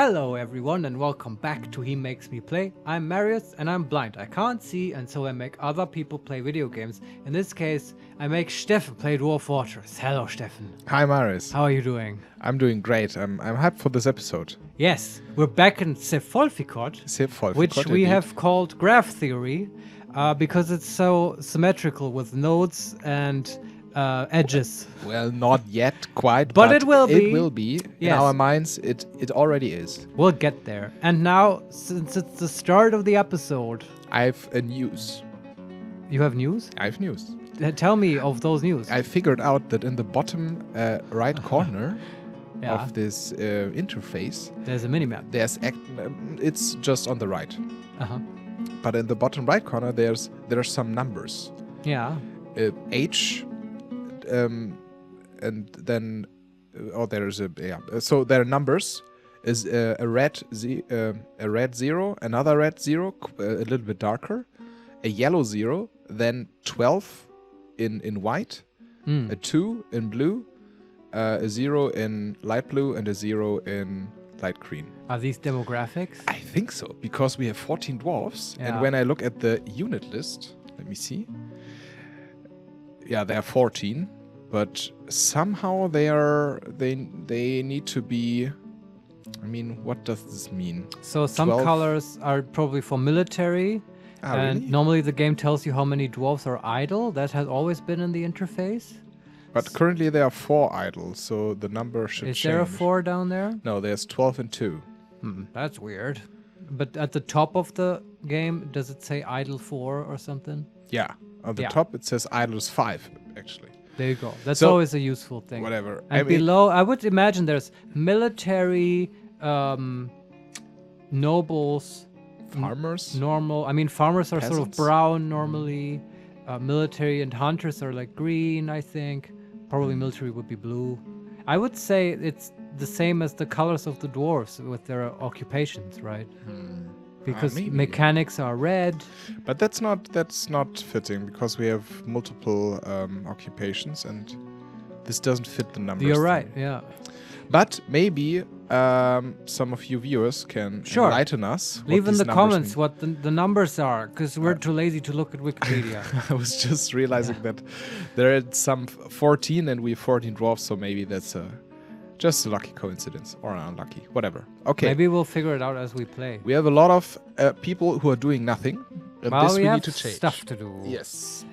Hello everyone and welcome back to HeMakesMePlay. I'm Marius and I'm blind. I can't see and so I make other people play video games. In this case, I make Steffen play Dwarf Fortress. Hello Steffen. Hi Marius. How are you doing? I'm doing great. I'm hyped for this episode. Yes, we're back in Sefolfikod, which we have called graph theory because it's so symmetrical with nodes and edges. Well, not yet quite, but it will be. It will be. Yes. In our minds, it already is. We'll get there. And now, since it's the start of the episode, I have a news. You have news? I have news. Tell me of those news. I figured out that in the bottom right corner of this interface, there's a minimap. It's just on the right. But in the bottom right corner, there are some numbers. Yeah. H. And then there's so there are numbers is a red 0, another red 0, a little bit darker, a yellow 0, then 12 in white, a 2 in blue, a 0 in light blue, and a 0 in light green. Are these demographics? I think so, because we have 14 dwarves, and when I look at the unit list, let me see. Yeah, there are 14, but somehow they need to be. I mean, what does this mean? So some 12? Colors are probably for military, and really? Normally the game tells you how many dwarves are idle. That has always been in the interface. But currently there are 4 idle, so the number should change. Is there a 4 down there? No, there's 12 and 2. That's weird. But at the top of the game, does it say idle 4 or something? Yeah. On the top, it says idles 5, actually. There you go. That's always a useful thing. Whatever. And below, I would imagine there's military, nobles, farmers, normal. I mean, farmers are peasants? sort of brown normally. Military and hunters are like green, I think. Probably military would be blue. I would say it's the same as the colors of the dwarves with their occupations, right? Because mechanics are red. But that's not fitting because we have multiple occupations and this doesn't fit the numbers. You're right, yeah. But maybe some of you viewers can enlighten us. Leave in the comments what the numbers are, because we're too lazy to look at Wikipedia. I was just realizing that there are some 14 and we have 14 dwarfs, so maybe that's just a lucky coincidence or unlucky, whatever. Okay. Maybe we'll figure it out as we play. We have a lot of people who are doing nothing. And this we need to change. Stuff to do. Yes.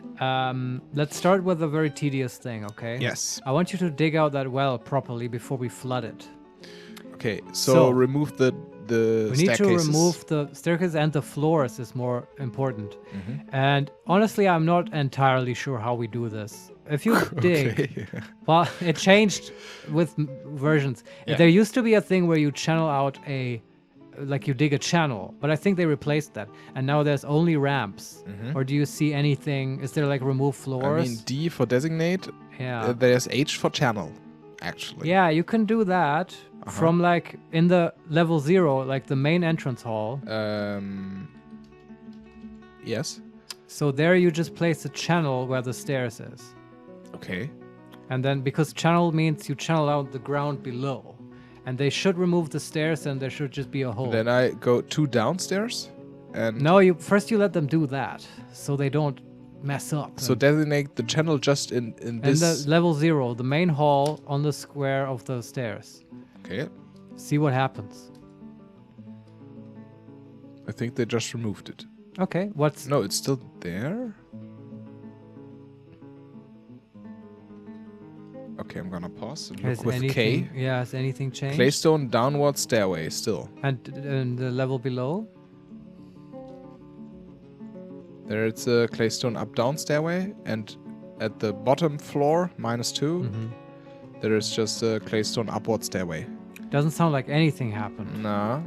Let's start with a very tedious thing, okay? Yes. I want you to dig out that well properly before we flood it. Okay, so remove the we need to remove the staircase and the floors is more important. And honestly, I'm not entirely sure how we do this. If you dig, well, it changed with versions. Yeah. There used to be a thing where you channel out you dig a channel, but I think they replaced that. And now there's only ramps. Or do you see anything? Is there like remove floors? I mean, D for designate. Yeah. There's H for channel, actually. Yeah, you can do that from like in the level 0, like the main entrance hall. Yes. So there you just place a channel where the stairs is. Okay. And then because channel means you channel out the ground below. And they should remove the stairs and there should just be a hole. Then I go 2 downstairs and... No, first you let them do that so they don't mess up. So designate the channel just in this... In the level 0, the main hall on the square of the stairs. Okay. See what happens. I think they just removed it. Okay, what's... No, it's still there? Okay, I'm gonna pause and look with K. Yeah, has anything changed? Claystone downward stairway still. And the level below? There it's a claystone up down stairway, and at the bottom floor, -2, there is just a claystone upward stairway. Doesn't sound like anything happened. Nah,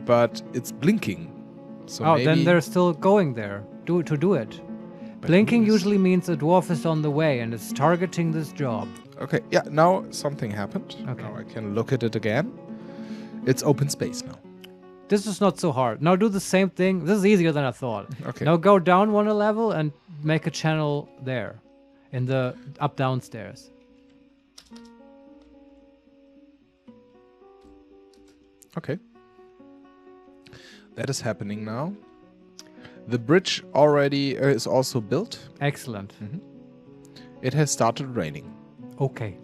but it's blinking. So maybe then they're still going there to do it. But blinking usually means a dwarf is on the way and it's targeting this job. Okay, yeah, now something happened. Okay. Now I can look at it again. It's open space now. This is not so hard. Now do the same thing. This is easier than I thought. Okay. Now go down 1 level and make a channel there in the up-down stairs. Okay. That is happening now. The bridge already is also built. Excellent. It has started raining. Okay.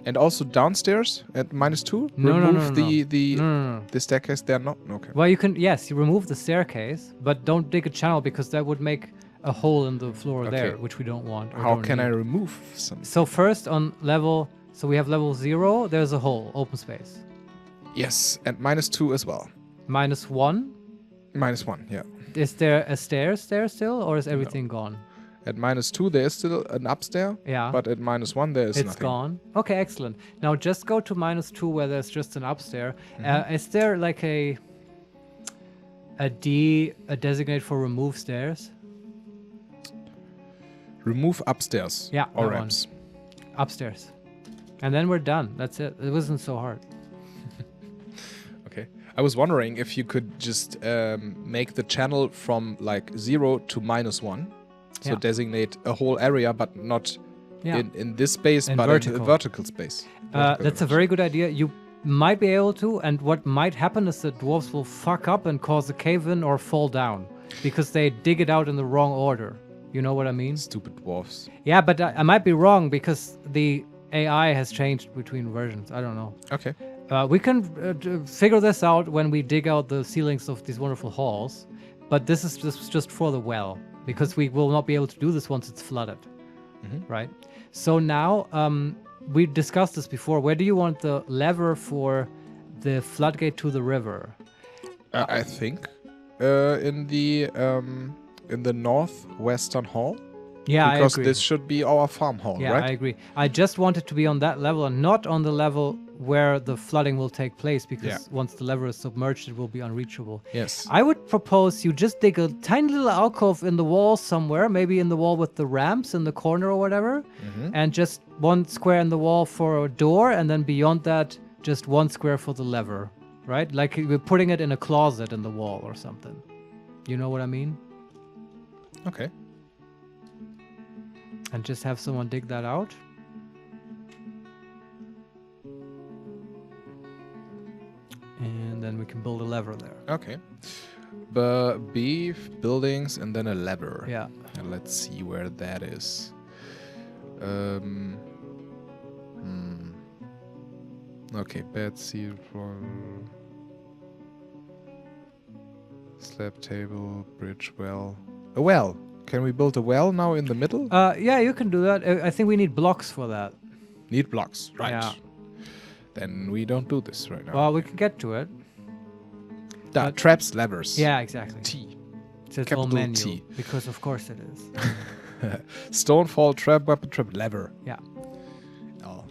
And also downstairs at -2, No, remove no. the staircase there. No, okay. Well, you can, yes, you remove the staircase, but don't dig a channel because that would make a hole in the floor there, which we don't want. How can I remove some? So first on level, so we have level 0, there's a hole, open space. Yes, and -2 as well. -1? -1, yeah. Is there a stairs there still, or is everything gone? At -2 there is still an upstairs. Yeah. But at -1 there is it's nothing. Gone. Okay, excellent. Now just go to -2 where there's just an upstairs. Is there like a designate for remove stairs? Remove upstairs. Yeah. Or ramps. Upstairs. And then we're done. That's it. It wasn't so hard. Okay. I was wondering if you could just make the channel from like 0 to -1. So designate a whole area, but not in this space, but in the vertical space. That's a very good idea. You might be able to, and what might happen is that dwarves will fuck up and cause a cave-in or fall down because they dig it out in the wrong order. You know what I mean? Stupid dwarves. Yeah, but I might be wrong because the AI has changed between versions. I don't know. Okay. We can figure this out when we dig out the ceilings of these wonderful halls, but this is just for the well. Because we will not be able to do this once it's flooded, right? So now, we discussed this before. Where do you want the lever for the floodgate to the river? I think in the northwestern hall. Yeah, because I agree. This should be our farm hall, yeah, right? I agree. I just want it to be on that level and not on the level where the flooding will take place, because once the lever is submerged, it will be unreachable. Yes. I would propose you just dig a tiny little alcove in the wall somewhere, maybe in the wall with the ramps in the corner or whatever, and just 1 square in the wall for a door, and then beyond that, just 1 square for the lever, right? Like we're putting it in a closet in the wall or something. You know what I mean? Okay. And just have someone dig that out. And then we can build a lever there. Okay. Beef, buildings, and then a lever. Yeah. And let's see where that is. Okay, bed, seal, floor, slab table, bridge, well. A well. Can we build a well now in the middle? Yeah, you can do that. I think we need blocks for that. Need blocks, right. Yeah. Then we don't do this right now. Well, we can get to it. Traps, levers. Yeah, exactly. T. It's its Capital own menu. T. Because of course it is. Stonefall, trap, weapon, trap, lever. Yeah. Oh.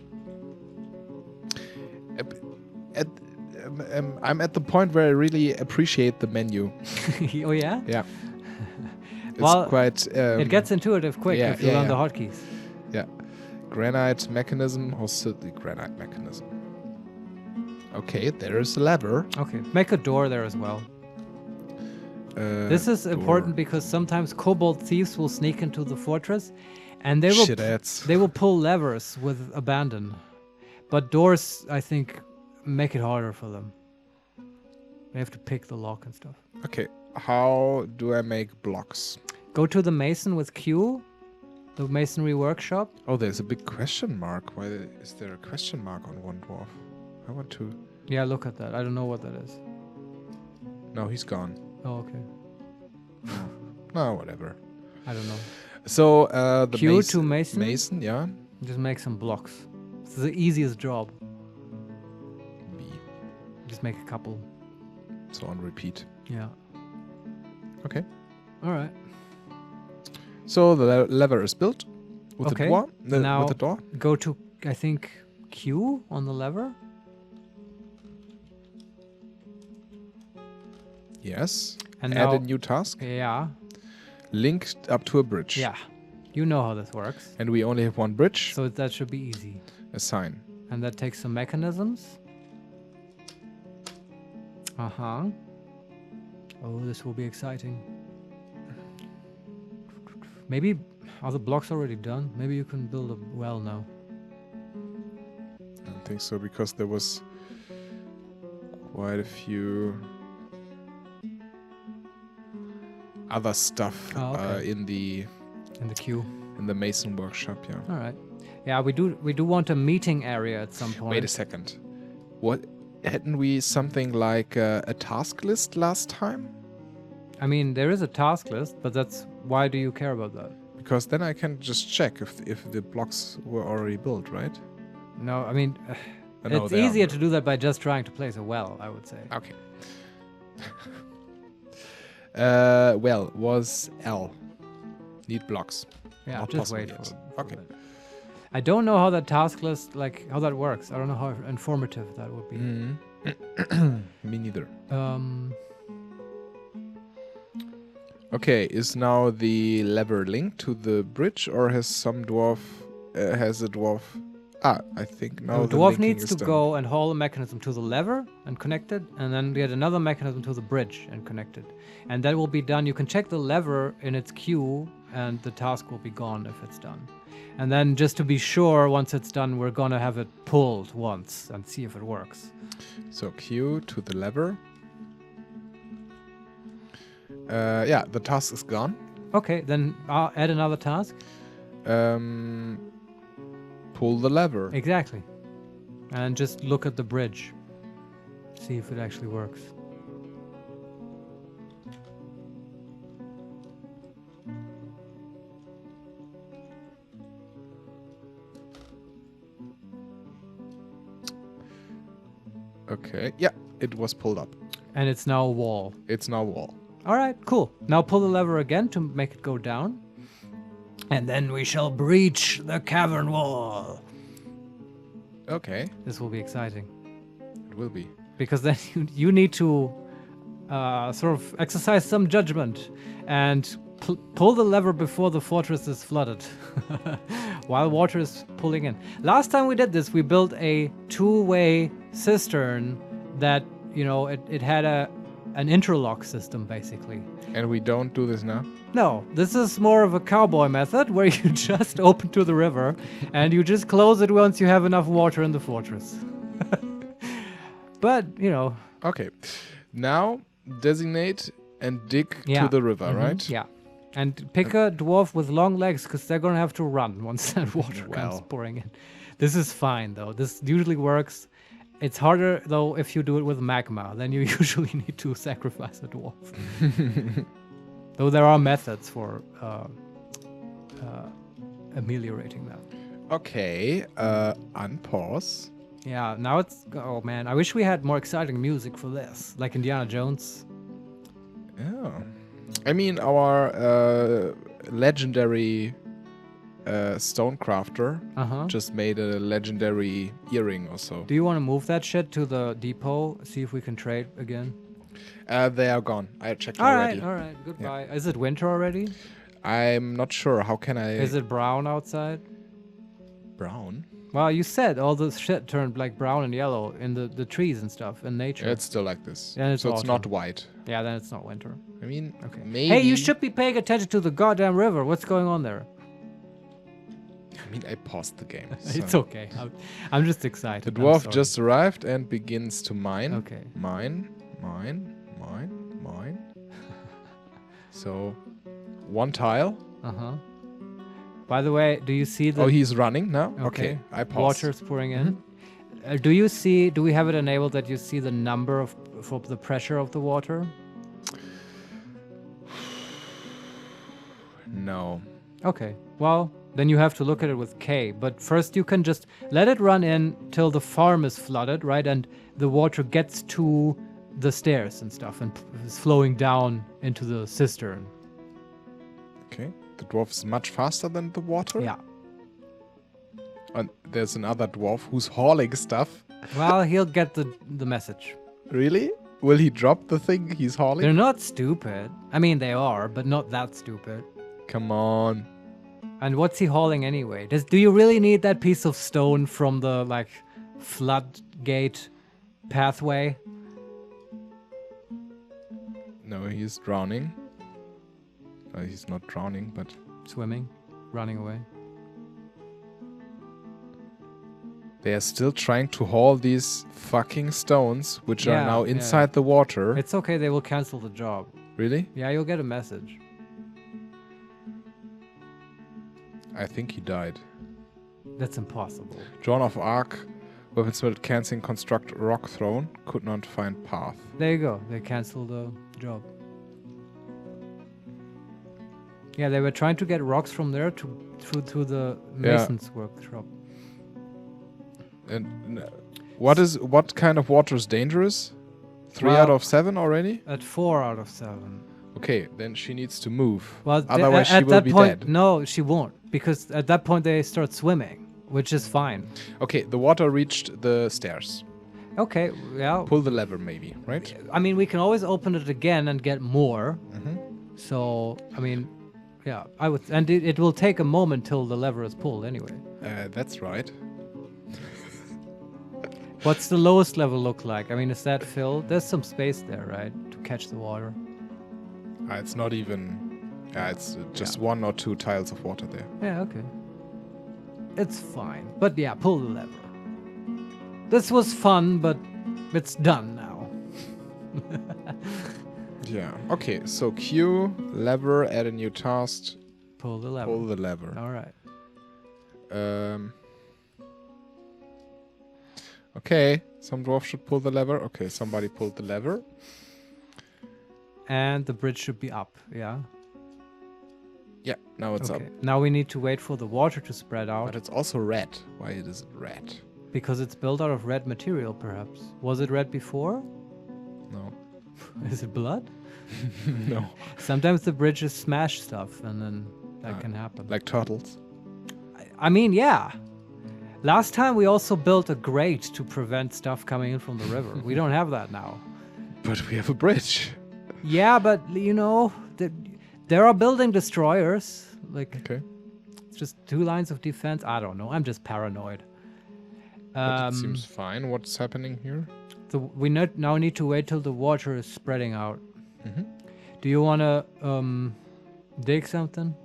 I'm at the point where I really appreciate the menu. Oh yeah? Yeah. It's well, quite... it gets intuitive quick if you learn the hotkeys. Yeah. Granite mechanism, also the granite mechanism. Okay, there is a lever. Okay, make a door there as well. This is important because sometimes kobold thieves will sneak into the fortress, and they will pull levers with abandon. But doors, I think, make it harder for them. They have to pick the lock and stuff. Okay, how do I make blocks? Go to the mason with Q, the masonry workshop. Oh, there's a big question mark. Why is there a question mark on one dwarf? I want to... Yeah, look at that. I don't know what that is. No, he's gone. Oh, okay. No, whatever. I don't know. So, the Q to mason? Mason, yeah. Just make some blocks. It's the easiest job. B. Just make a couple. So on repeat. Yeah. Okay. All right. So the lever is built with the door. Now with the door. Go to, I think, Q on the lever. Yes. And add now, a new task. Yeah. Linked up to a bridge. Yeah. You know how this works. And we only have one bridge. So that should be easy. Assign. And that takes some mechanisms. Uh-huh. Oh, this will be exciting. Maybe, are the blocks already done? Maybe you can build a well now. I don't think so, because there was quite a few other stuff in the queue. In the Mason workshop, yeah. All right. Yeah, we do want a meeting area at some point. Wait a second. What hadn't we something like a task list last time? I mean, there is a task list, but why do you care about that? Because then I can just check if the blocks were already built, right? No, I mean, it's easier to do that by just trying to place a well, I would say. Okay. Well, was L. Need blocks. Yeah, not just wait. Okay. I don't know how that task list, how that works. I don't know how informative that would be. Me neither. Okay, is now the lever linked to the bridge, or has some dwarf has a dwarf? I think now the dwarf needs to go and haul a mechanism to the lever and connect it, and then get another mechanism to the bridge and connect it. And that will be done. You can check the lever in its queue, and the task will be gone if it's done. And then just to be sure, once it's done, we're gonna have it pulled once and see if it works. So queue to the lever. Yeah, the task is gone. Okay, then I'll add another task. Pull the lever. Exactly. And just look at the bridge. See if it actually works. Okay, yeah, it was pulled up. And it's now a wall. It's now a wall. All right, cool. Now pull the lever again to make it go down. And then we shall breach the cavern wall. Okay. This will be exciting. It will be. Because then you need to sort of exercise some judgment and pull the lever before the fortress is flooded. While water is pulling in. Last time we did this, we built a two-way cistern that, it had an interlock system, basically. And we don't do this now? No, this is more of a cowboy method where you just open to the river and you just close it once you have enough water in the fortress. But, Okay. Now, designate and dig to the river, right? Yeah. And pick a dwarf with long legs, because they're going to have to run once that water comes pouring in. This is fine, though. This usually works. It's harder, though, if you do it with magma. Then you usually need to sacrifice a dwarf. Though there are methods for ameliorating that. Okay, unpause. Yeah, now it's... Oh, man. I wish we had more exciting music for this. Like Indiana Jones. Yeah. I mean, our legendary stonecrafter just made a legendary earring or so. Do you want to move that shit to the depot? See if we can trade again? They are gone. I checked already. All right. Goodbye. Yeah. Is it winter already? I'm not sure. How can I... Is it brown outside? Brown? Well, you said all this shit turned like brown and yellow in the trees and stuff in nature. Yeah, it's still like this. Yeah, so it's not white. Yeah, then it's not winter. I mean, okay. Maybe... Hey, you should be paying attention to the goddamn river. What's going on there? I mean, I paused the game. So. It's okay. I'm just excited. The dwarf just arrived and begins to mine. Okay. Mine. So, one tile. By the way, do you see the... Oh, he's running now? Okay. I paused. Water's pouring in. Do we have it enabled that you see the number for the pressure of the water? No. Okay. Well, then you have to look at it with K. But first you can just let it run in till the farm is flooded, right? And the water gets to the stairs and stuff and is flowing down into the cistern. Okay. The dwarf is much faster than the water? Yeah. And there's another dwarf who's hauling stuff. Well, he'll get the message. Really? Will he drop the thing he's hauling? They're not stupid. I mean, they are, but not that stupid. Come on. And what's he hauling anyway? Do you really need that piece of stone from the, floodgate pathway? No, he's drowning. He's not drowning, but... Swimming. Running away. They are still trying to haul these fucking stones, which are now inside the water. It's okay, they will cancel the job. Really? Yeah, you'll get a message. I think he died. That's impossible. Drawn of Arc, weaponsmith canceling construct rock throne, could not find path. There you go, they canceled the job. Yeah, they were trying to get rocks from there to the mason's workshop. And what kind of water is dangerous? 3 out of 7 already? At 4 out of 7. Okay, then she needs to move. Well, otherwise she will be dead. No, she won't, because at that point they start swimming, which is fine. Okay, the water reached the stairs. Okay, yeah. Pull the lever, maybe, right? I mean, we can always open it again and get more. Mm-hmm. So, I mean, yeah, I would, and it will take a moment till the lever is pulled anyway. That's right. What's the lowest level look like? I mean, is that filled? There's some space there, right, to catch the water. It's not even. Yeah, it's just 1 or 2 tiles of water there. Yeah, okay. It's fine. But yeah, pull the lever. This was fun, but it's done now. Yeah. Okay, so Q, lever, add a new task. Pull the lever. Pull the lever. All right. Okay, some dwarf should pull the lever. Okay, somebody pulled the lever. And the bridge should be up, yeah? Yeah, now it's up. Now we need to wait for the water to spread out. But it's also red. Why is it red? Because it's built out of red material, perhaps. Was it red before? No. Is it blood? No. Sometimes the bridges smash stuff, and then that can happen. Like turtles? I mean, yeah. Last time we also built a grate to prevent stuff coming in from the river. We don't have that now. But we have a bridge. Yeah, but, you know, there are building destroyers. Like, it's just 2 lines of defense. I don't know. I'm just paranoid. But it seems fine. What's happening here? We now need to wait till the water is spreading out. Mm-hmm. Do you want to dig something?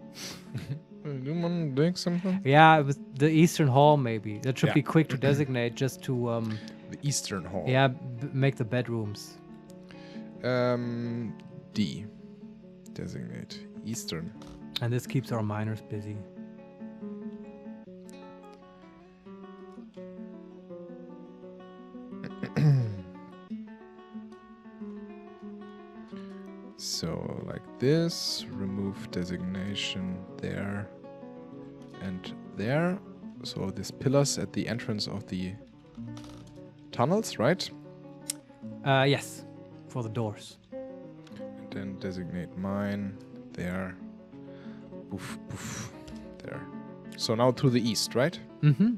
Do you want to dig something? Yeah, with the Eastern Hall, maybe. That should be quick to designate, just to... the Eastern Hall. Yeah, make the bedrooms. D. Designate. Eastern. And this keeps our miners busy. So, like this. Remove designation there and there. So, these pillars at the entrance of the tunnels, right? Yes. For the doors. And then designate mine there. Poof, poof. There. So now to the east, right? Mm-hmm.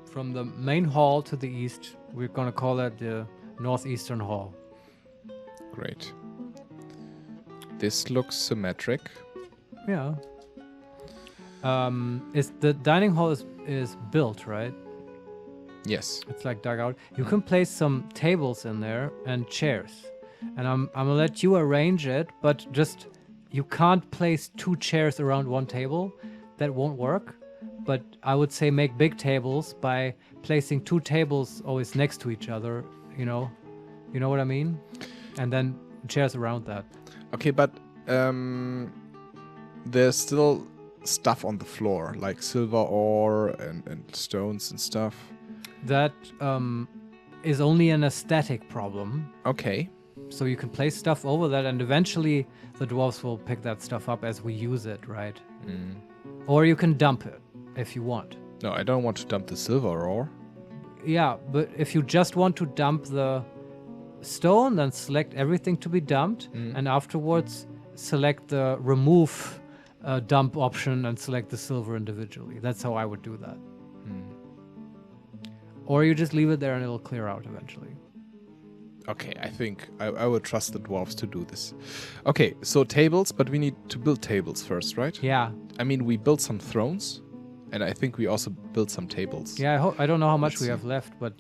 From the main hall to the east, we're gonna call that the northeastern hall. Great. This looks symmetric. Yeah. Is the dining hall is built, right? Yes. It's like dug out. You can place some tables in there and chairs. And I'm gonna let you arrange it, but just you can't place 2 chairs around 1 table. That won't work. But I would say make big tables by placing 2 tables always next to each other, you know what I mean? And then chairs around that. Okay, but there's still stuff on the floor, like silver ore and stones and stuff. That is only an aesthetic problem. Okay. So you can place stuff over that, and eventually the dwarves will pick that stuff up as we use it, right? Mm. Or you can dump it if you want. No, I don't want to dump the silver ore. Yeah, but if you just want to dump the stone, then select everything to be dumped, and afterwards select the remove dump option and select the silver individually. That's how I would do that. Or you just leave it there and it'll clear out eventually. Okay, I think I would trust the dwarves to do this. Okay, so tables, but we need to build tables first, right? Yeah. I mean, we built some thrones, and I think we also built some tables. Yeah, I don't know how much we have left, but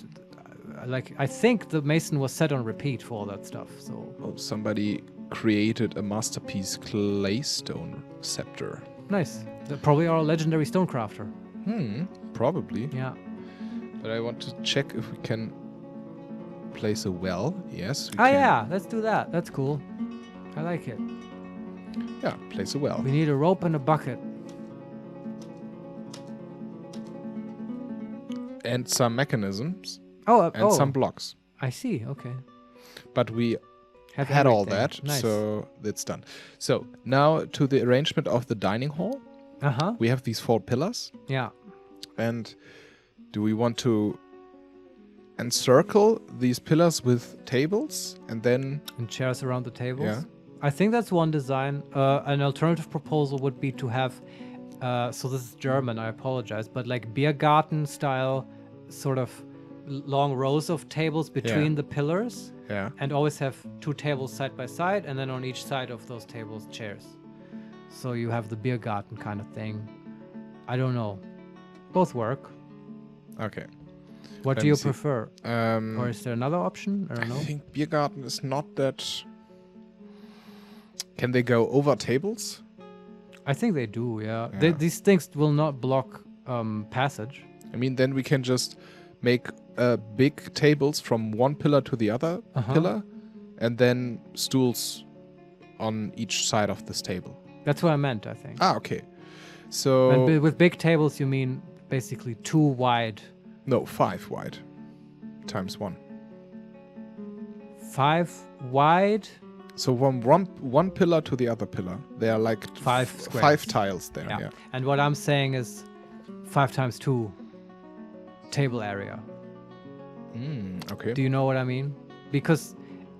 I think the mason was set on repeat for all that stuff. So. Oh, somebody created a masterpiece claystone scepter. Nice. Probably our legendary stonecrafter. Probably. Yeah. But I want to check if we can place a well. Yes, we Oh can. yeah, let's do that. That's cool. I like it. Yeah, place a well. We need a rope and a bucket. And some mechanisms. Oh, And some blocks. I see. Okay. But we Have had all everything. that, Nice. so it's done. So now to the arrangement of the dining hall. Uh-huh. We have these 4 pillars. Yeah. And do we want to encircle these pillars with tables and then... And chairs around the tables. Yeah. I think that's one design. An alternative proposal would be to have, so this is German, I apologize, but like Biergarten style sort of long rows of tables between the pillars. Yeah. And always have 2 tables side by side, and then on each side of those tables, chairs. So you have the Biergarten kind of thing. I don't know. Both work. Okay. What Let do you me see. prefer? Or is there another option? I don't know. I think Biergarten is not that... Can they go over tables? I think they do, yeah. Yeah. These things will not block passage. I mean, then we can just make big tables from one pillar to the other pillar, and then stools on each side of this table. That's what I meant, I think. Ah, okay. So... And with big tables, you mean basically 2 wide. No, 5 wide. Times 1. 5 wide? So from one pillar to the other pillar, there are like 5 squares. 5 tiles there. Yeah. And what I'm saying is 5 times 2 table area. Okay. Do you know what I mean? Because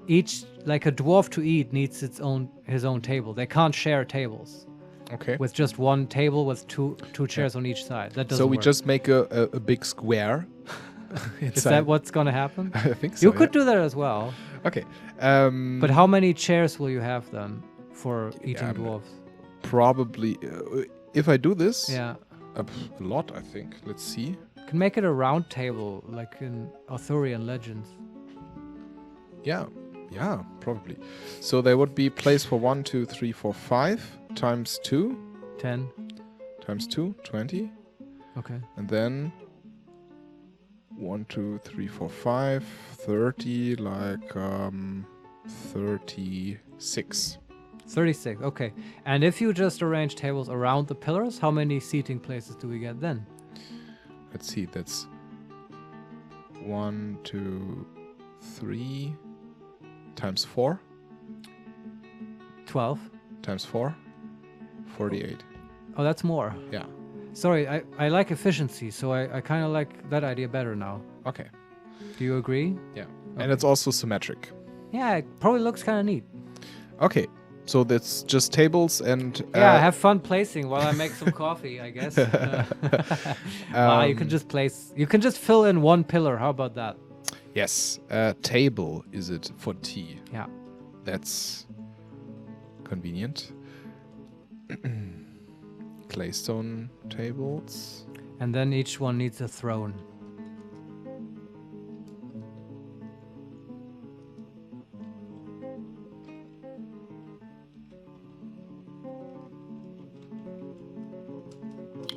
each, like a dwarf to eat, needs his own table. They can't share tables. Okay. With just one table with two chairs on each side. That doesn't So we work. just make a big square. Is that what's gonna happen? I think so. You could do that as well. Okay. But how many chairs will you have then for eating dwarves? Probably, if I do this, Yeah. a lot, I think. Let's see. You can make it a round table, like in Arthurian legends. Yeah, probably. So there would be place for 1, 2, 3, 4, 5 times 2. 10. Times 2, 20. Okay. And then 1, 2, 3, 4, 5, 30, like 36. 36, okay. And if you just arrange tables around the pillars, how many seating places do we get then? Let's see, that's 1, 2, 3 times 4. 12. Times 4. 48. Oh, that's more. Yeah. Sorry, I like efficiency, so I kind of like that idea better now. Okay. Do you agree? Yeah. Okay. And it's also symmetric. Yeah, it probably looks kind of neat. Okay. So that's just tables and... Yeah, have fun placing while I make some coffee, I guess. You can just place... You can just fill in one pillar. How about that? Yes. Table is it for tea. Yeah. That's convenient. Claystone tables. And then each one needs a throne.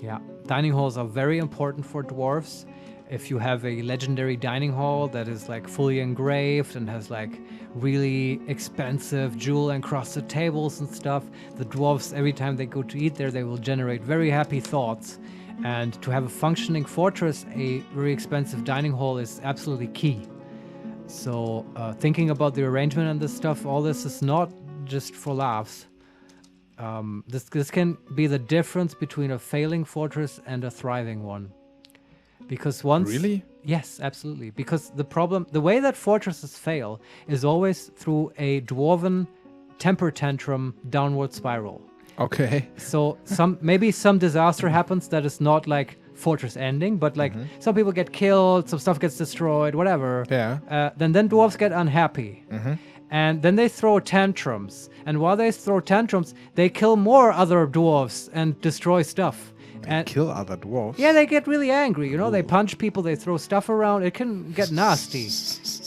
Yeah, dining halls are very important for dwarves. If you have a legendary dining hall that is like fully engraved and has like really expensive jewel encrusted tables and stuff, the dwarves, every time they go to eat there, they will generate very happy thoughts. And to have a functioning fortress, a very expensive dining hall is absolutely key. So thinking about the arrangement and this stuff, all this is not just for laughs. This can be the difference between a failing fortress and a thriving one. Because once... Really? Yes, absolutely. Because the way that fortresses fail is always through a dwarven temper tantrum downward spiral. Okay. So maybe some disaster happens that is not like fortress ending, but like some people get killed, some stuff gets destroyed, whatever. Yeah. Then dwarves get unhappy. And then they throw tantrums. And while they throw tantrums, they kill more other dwarves and destroy stuff. And kill other dwarves? Yeah, they get really angry. You know, they punch people, they throw stuff around. It can get nasty.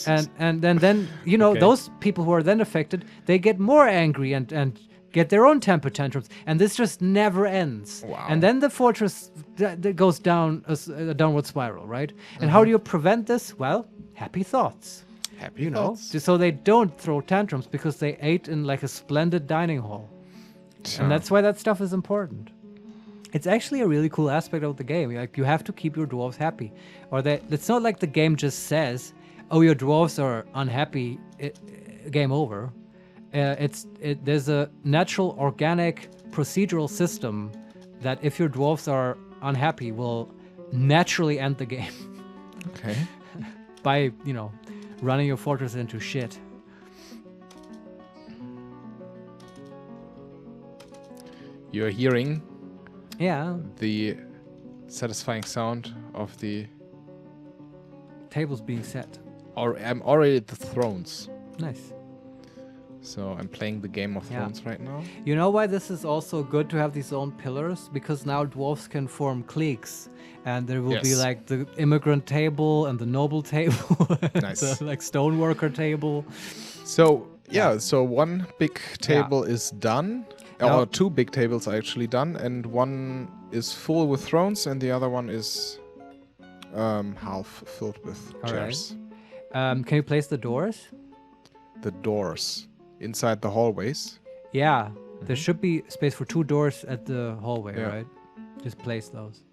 And then you know, those people who are then affected, they get more angry and get their own temper tantrums, and this just never ends. Wow. And then the fortress that goes down a downward spiral, right? And how do you prevent this? Well, happy thoughts. Happy thoughts. Just so they don't throw tantrums because they ate in like a splendid dining hall. And that's why that stuff is important. It's actually a really cool aspect of the game. Like, you have to keep your dwarves happy, or it's not like the game just says, "Oh, your dwarves are unhappy, game over." There's a natural, organic, procedural system that if your dwarves are unhappy, will naturally end the game. Okay. By running your fortress into shit. You're hearing the satisfying sound of the tables being set. I'm already at the thrones. Nice. So I'm playing the Game of Thrones right now. You know why this is also good to have these own pillars? Because now dwarves can form cliques. And there will be like the immigrant table and the noble table. Nice. The like stoneworker table. So so one big table is done. Or two big tables are actually done, and one is full with thrones, and the other one is half filled with chairs. Right. Can you place the doors? The doors inside the hallways. Yeah, there should be space for 2 doors at the hallway, Yeah. right? Just place those.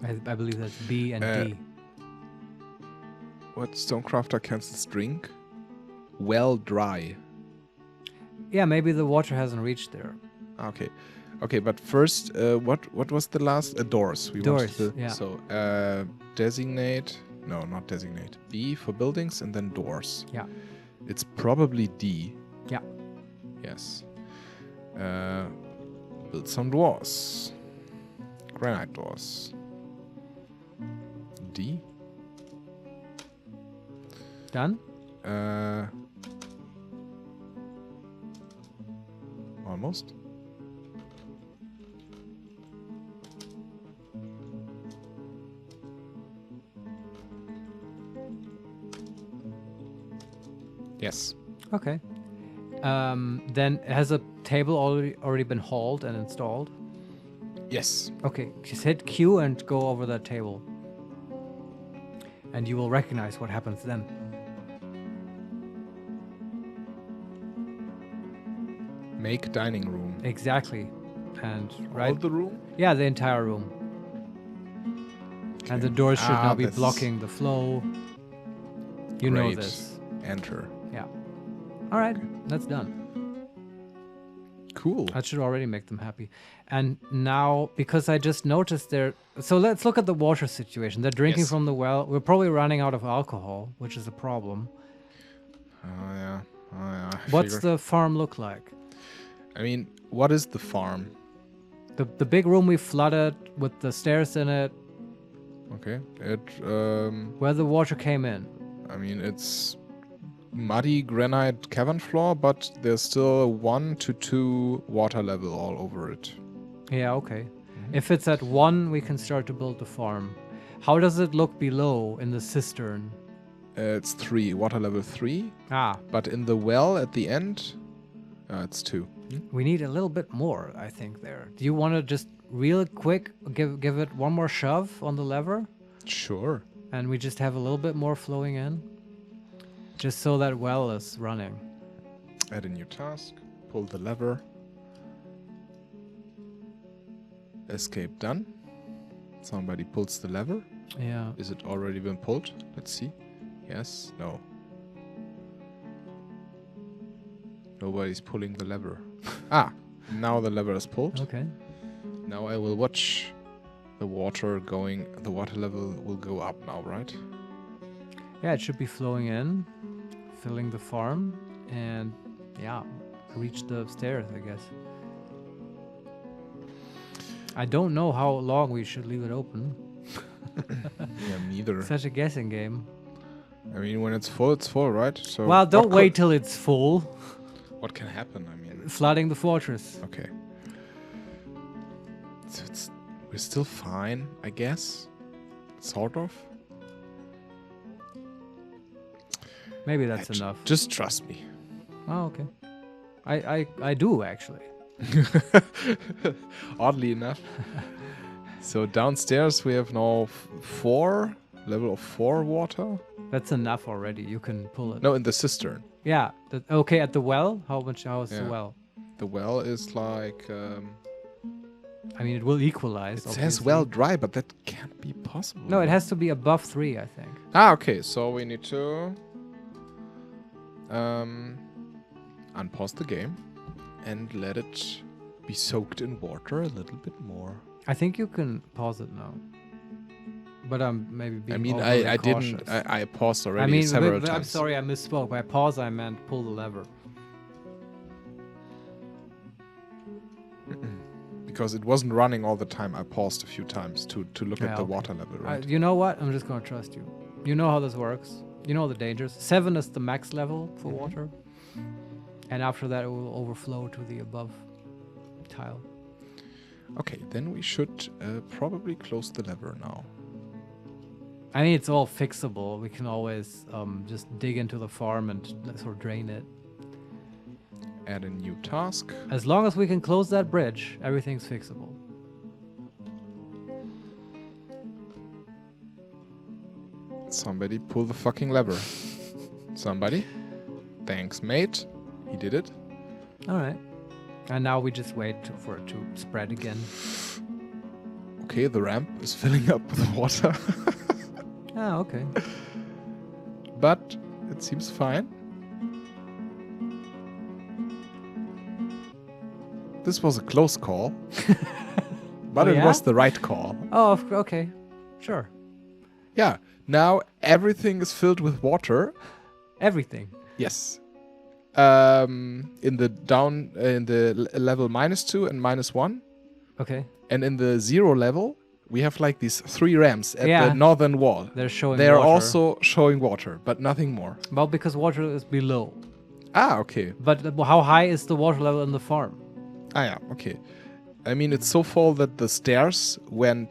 I believe that's B and D. What Stonecrafter cancels drink? Well dry. Yeah, maybe the water hasn't reached there. Okay. Okay, but first, what was the last? Doors. Doors, yeah. So, designate... No, not designate. B for buildings and then doors. Yeah. It's probably D. Yeah. Yes. Build some doors. Granite doors. D. Done? Almost. Yes. Okay. Then has a table already been hauled and installed? Yes. Okay, just hit Q and go over that table. And you will recognize what happens then. Make dining room. Exactly. And All the room? Yeah, the entire room. Okay. And the doors should now be blocking the flow. You know Great. this. Enter. Yeah. All right, that's done. Cool. That should already make them happy. And now, because I just noticed so let's look at the water situation. They're drinking from the well. We're probably running out of alcohol, which is a problem. Oh, yeah. What's the farm look like? I mean, what is the farm? The big room we flooded with the stairs in it. Okay. Where the water came in. I mean, it's muddy granite cavern floor, but there's still 1 to 2 water level all over it. Yeah, okay. If it's at 1, we can start to build the farm. How does it look below in the cistern? It's 3, water level 3. Ah. But in the well at the end, it's 2. We need a little bit more, I think, there. Do you want to just real quick give it one more shove on the lever? Sure. And we just have a little bit more flowing in? Just so that well is running. Add a new task. Pull the lever. Escape done. Somebody pulls the lever. Yeah. Is it already been pulled? Let's see. Yes. No. Nobody's pulling the lever. Now the lever is pulled. Okay. Now I will watch the water going. The water level will go up now, right? Yeah, it should be flowing in, filling the farm, and reach the stairs, I guess. I don't know how long we should leave it open. Yeah, neither. Such a guessing game. I mean, when it's full, right? So. Well, don't wait till it's full. What can happen? I mean. Flooding the fortress. Okay. So we're still fine, I guess. Sort of. Maybe that's enough. Just trust me. Oh, okay. I do actually. Oddly enough. So downstairs we have now 4 level of 4 water. That's enough already. You can pull it. No, in the cistern. Yeah. Okay. At the well, how is the well? The well is like. I mean, it will equalize. It says well dry, but that can't be possible. No, it has to be above 3, I think. Ah, okay. So we need to unpause the game and let it be soaked in water a little bit more. I think you can pause it now. But I'm maybe being I cautious. didn't. I paused already several times. I'm sorry, I misspoke. By pause, I meant pull the lever. Because it wasn't running all the time. I paused a few times to look at the water level, right? You know what? I'm just going to trust you. You know how this works. You know the dangers. 7 is the max level for water. And after that, it will overflow to the above tile. Okay, then we should probably close the lever now. I mean, it's all fixable. We can always just dig into the farm and sort of drain it. Add a new task. As long as we can close that bridge, everything's fixable. Somebody pull the fucking lever. Somebody. Thanks, mate. He did it. All right. And now we just wait for it to spread again. Okay, the ramp is filling up with water. Ah, okay. But it seems fine. This was a close call. But it was the right call. Oh, okay. Sure. Yeah. Now everything is filled with water. Everything. Yes. In the level -2 and -1. Okay. And in the 0 level, we have like these 3 ramps at the northern wall. They're also showing water, but nothing more. Well, because water is below. Ah, okay. But how high is the water level in the farm? Ah, yeah, okay. I mean, it's so full that the stairs were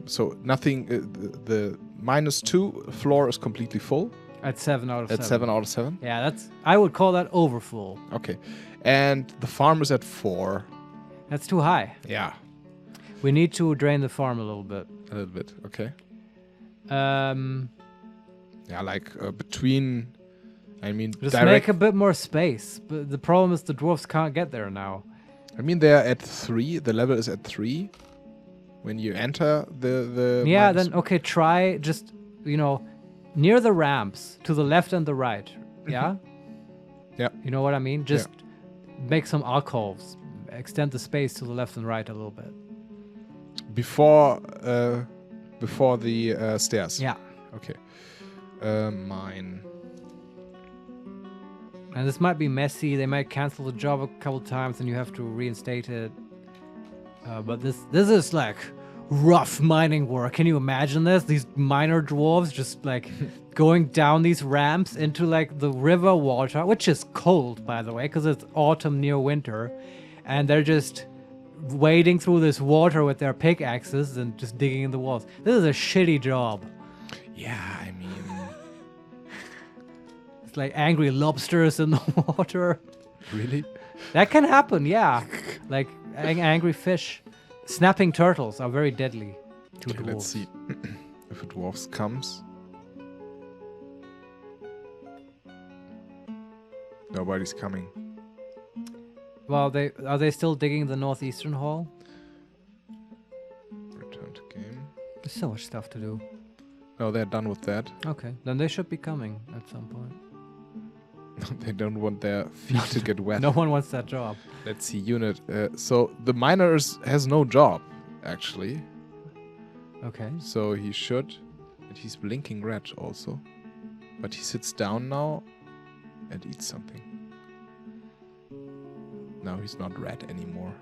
so nothing. The -2 floor is completely full. At 7 out of 7. At 7 out of 7? Yeah, I would call that overfull. Okay. And the farm is at 4. That's too high. Yeah. We need to drain the farm a little bit. A little bit, okay. Yeah, like between, I mean, just make a bit more space. But the problem is the dwarves can't get there now. I mean, they're at 3. The level is at 3. When you enter the yeah, then okay, try just, near the ramps to the left and the right. Yeah? Yeah. You know what I mean? Just make some alcoves. Extend the space to the left and right a little bit. Before the stairs. Yeah. Okay. Mine. And this might be messy. They might cancel the job a couple times and you have to reinstate it. But this is like rough mining work. Can you imagine this? These miner dwarves just like going down these ramps into like the river water, which is cold, by the way, because it's autumn near winter. And they're just wading through this water with their pickaxes and just digging in the walls. This is a shitty job. Yeah, I mean... It's like angry lobsters in the water. Really? That can happen, yeah. Like angry fish. Snapping turtles are very deadly to dwarves. Let's see if a dwarf comes. Nobody's coming. Well, are they still digging the northeastern hall? Return to game. There's so much stuff to do. No, they're done with that. Okay, then they should be coming at some point. They don't want their feet to get wet. No one wants that job. Let's see, unit. So the miner has no job, actually. Okay. So he should. And he's blinking red also. But he sits down now and eats something. Now he's not red anymore.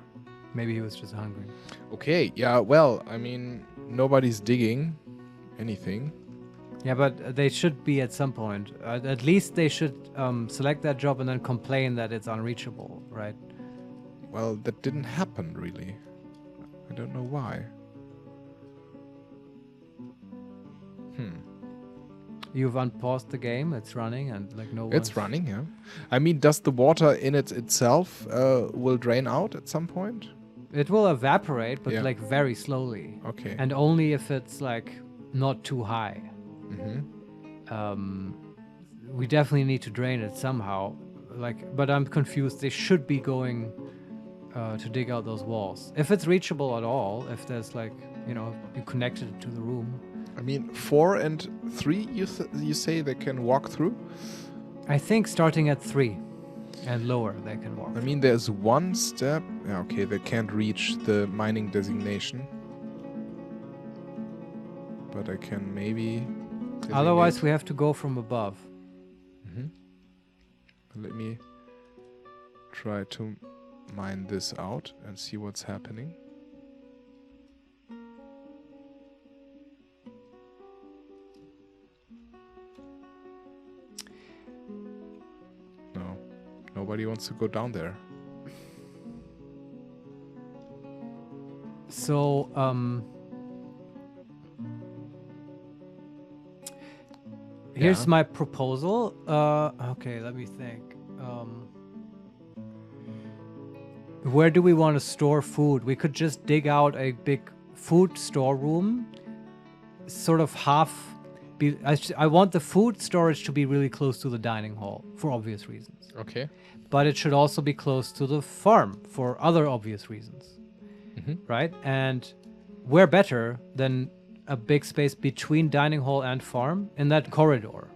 Maybe he was just hungry. Okay, yeah, well, I mean, nobody's digging anything. Yeah, but they should be at some point. At least they should select that job and then complain that it's unreachable, right? Well, that didn't happen, really. I don't know why. You've unpaused the game. It's running and like no. It's running, yeah. I mean, does the water in it itself will drain out at some point? It will evaporate, but like very slowly. Okay. And only if it's like not too high. Mm-hmm. We definitely need to drain it somehow. Like, but I'm confused. They should be going to dig out those walls. If it's reachable at all, if there's like, you know, you connected it to the room. I mean, 4 and 3, you say they can walk through? I think starting at 3 and lower they can walk. I mean, there's one step. Yeah, okay, they can't reach the mining designation. But I can maybe... Otherwise, we have to go from above. Let me try to mine this out and see what's happening. No, nobody wants to go down there. So, here's my proposal. Okay, let me think. Where do we want to store food? We could just dig out a big food storeroom, sort of half. I want the food storage to be really close to the dining hall for obvious reasons. Okay. But it should also be close to the farm for other obvious reasons. Right? And where better than a big space between dining hall and farm in that corridor,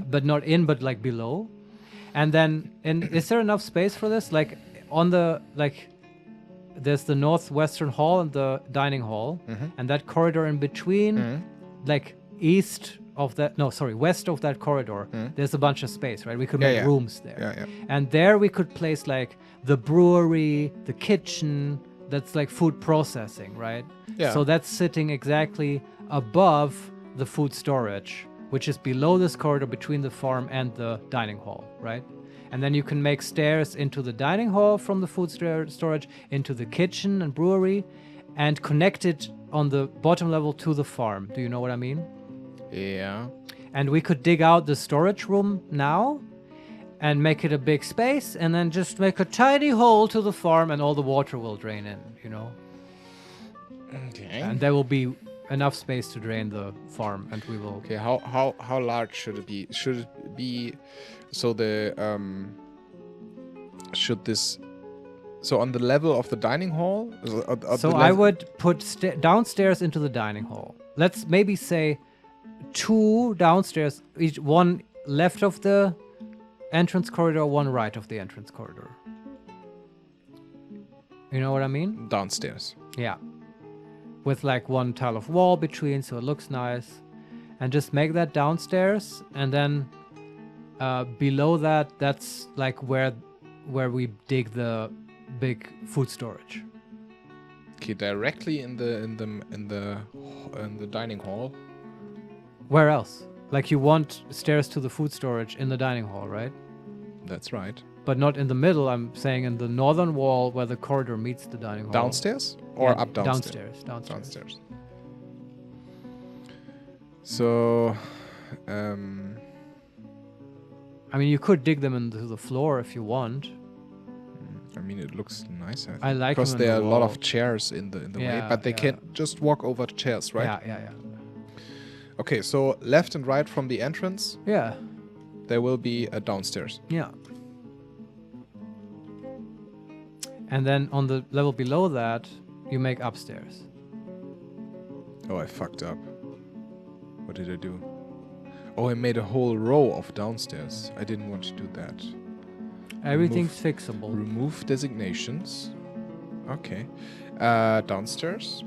but not in, but like below. And then, is there enough space for this? Like on the, like, there's the northwestern hall and the dining hall, and that corridor in between, like west of that corridor, there's a bunch of space, right? We could make rooms there. And there we could place like the brewery, the kitchen, that's like food processing, right? Yeah. So that's sitting exactly above the food storage, which is below this corridor between the farm and the dining hall, right? And then you can make stairs into the dining hall from the food storage, into the kitchen and brewery, and connect it on the bottom level to the farm. Do you know what I mean? Yeah. And we could dig out the storage room now and make it a big space, and then just make a tiny hole to the farm, and all the water will drain in, you know? Okay. And there will be enough space to drain the farm, and we will... Okay, how large should it be? Should it be... So the... Should this... So on the level of the dining hall? So I would put downstairs into the dining hall. Let's maybe say 2 downstairs, each one left of the entrance corridor, 1 right of the entrance corridor. You know what I mean? Downstairs. Yeah. With like 1 tile of wall between, so it looks nice. And just make that downstairs, and then below that, that's like where we dig the big food storage. Okay, directly in the dining hall. Where else? Like you want stairs to the food storage in the dining hall, right? That's right. But not in the middle, I'm saying in the northern wall where the corridor meets the dining hall. Downstairs? Or up downstairs? Downstairs. So, I mean, you could dig them into the floor if you want. I mean, it looks nice. I like because them there are a lot of chairs in the way, but they can't just walk over the chairs, right? Yeah. Okay, so left and right from the entrance. Yeah. There will be a downstairs. Yeah. And then on the level below that, you make upstairs. Oh, I fucked up. What did I do? Oh, I made a whole row of downstairs. I didn't want to do that. Everything's fixable. Remove designations. Okay. Downstairs.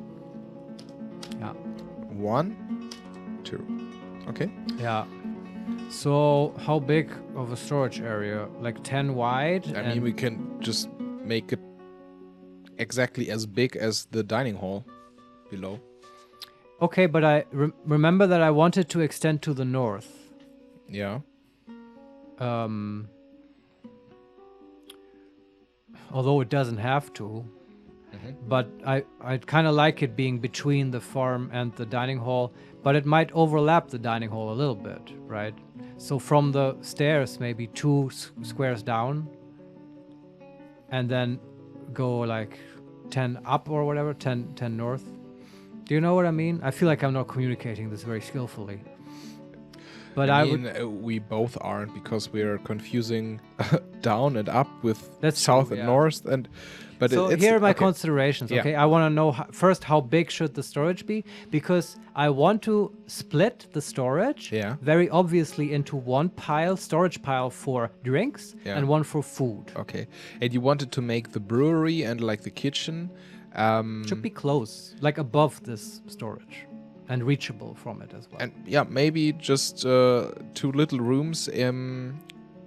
Yeah. 1, 2. Okay. Yeah. So how big of a storage area? Like 10 wide? I mean, we can just make it exactly as big as the dining hall below. Okay, but I remember that I wanted to extend to the north. Yeah. Although it doesn't have to. but I kind of like it being between the farm and the dining hall, but it might overlap the dining hall a little bit, right? So from the stairs, maybe 2 squares down, and then go like 10 up or whatever, 10 north. Do you know what I mean? I feel like I'm not communicating this very skillfully. But I mean, we both aren't, because we're confusing down and up with south and north. But so here are my considerations. Okay, I want to know first, how big should the storage be? Because I want to split the storage very obviously into one storage pile for drinks and one for food. Okay, and you wanted to make the brewery and like the kitchen should be close, like above this storage. And reachable from it as well. And maybe just 2 little rooms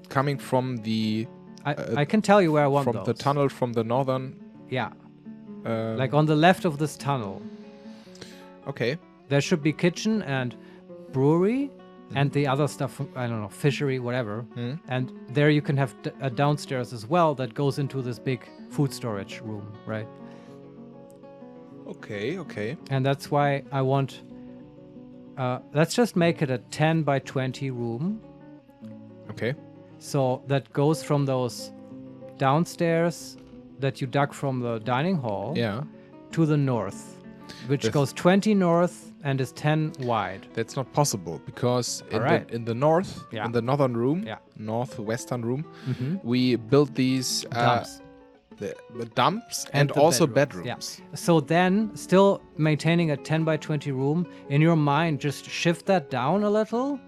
coming from the... I can tell you where I want from those. the tunnel from the northern... Yeah. Like on the left of this tunnel. Okay. There should be kitchen and brewery and the other stuff, I don't know, fishery, whatever. And there you can have a downstairs as well that goes into this big food storage room, right? Okay. And that's why I want... let's just make it a 10 by 20 room. Okay. So that goes from those downstairs that you dug from the dining hall to the north, which goes 20 north and is 10 wide. That's not possible, because in the north, in the northern room, northwestern room, we built these the dumps and also bedrooms. Yeah. So then, still maintaining a 10 by 20 room, in your mind, just shift that down a little,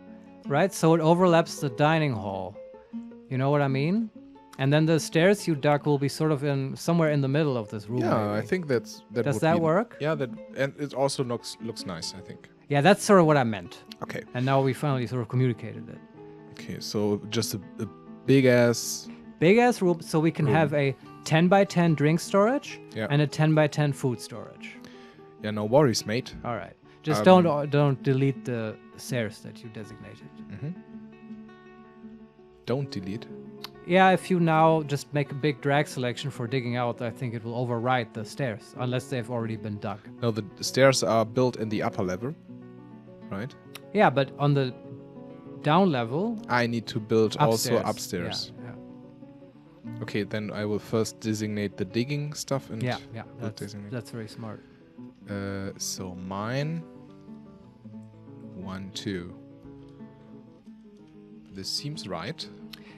right? So it overlaps the dining hall. You know what I mean? And then the stairs you dug will be sort of somewhere in the middle of this room. Yeah, maybe. I think that Does that work? Yeah, and it also looks nice, I think. Yeah, that's sort of what I meant. Okay. And now we finally sort of communicated it. Okay, so just a big ass room, so we can have a 10 by 10 drink storage and a 10 by 10 food storage. Yeah, no worries, mate. All right. Just don't delete the stairs that you designated. Don't delete. Yeah, if you now just make a big drag selection for digging out, I think it will override the stairs, unless they've already been dug. No, the stairs are built in the upper level, right? Yeah, but on the down level... I need to build upstairs. Also upstairs. Yeah. Okay, then I will first designate the digging stuff. And that's very smart. So mine... 1, 2. This seems right.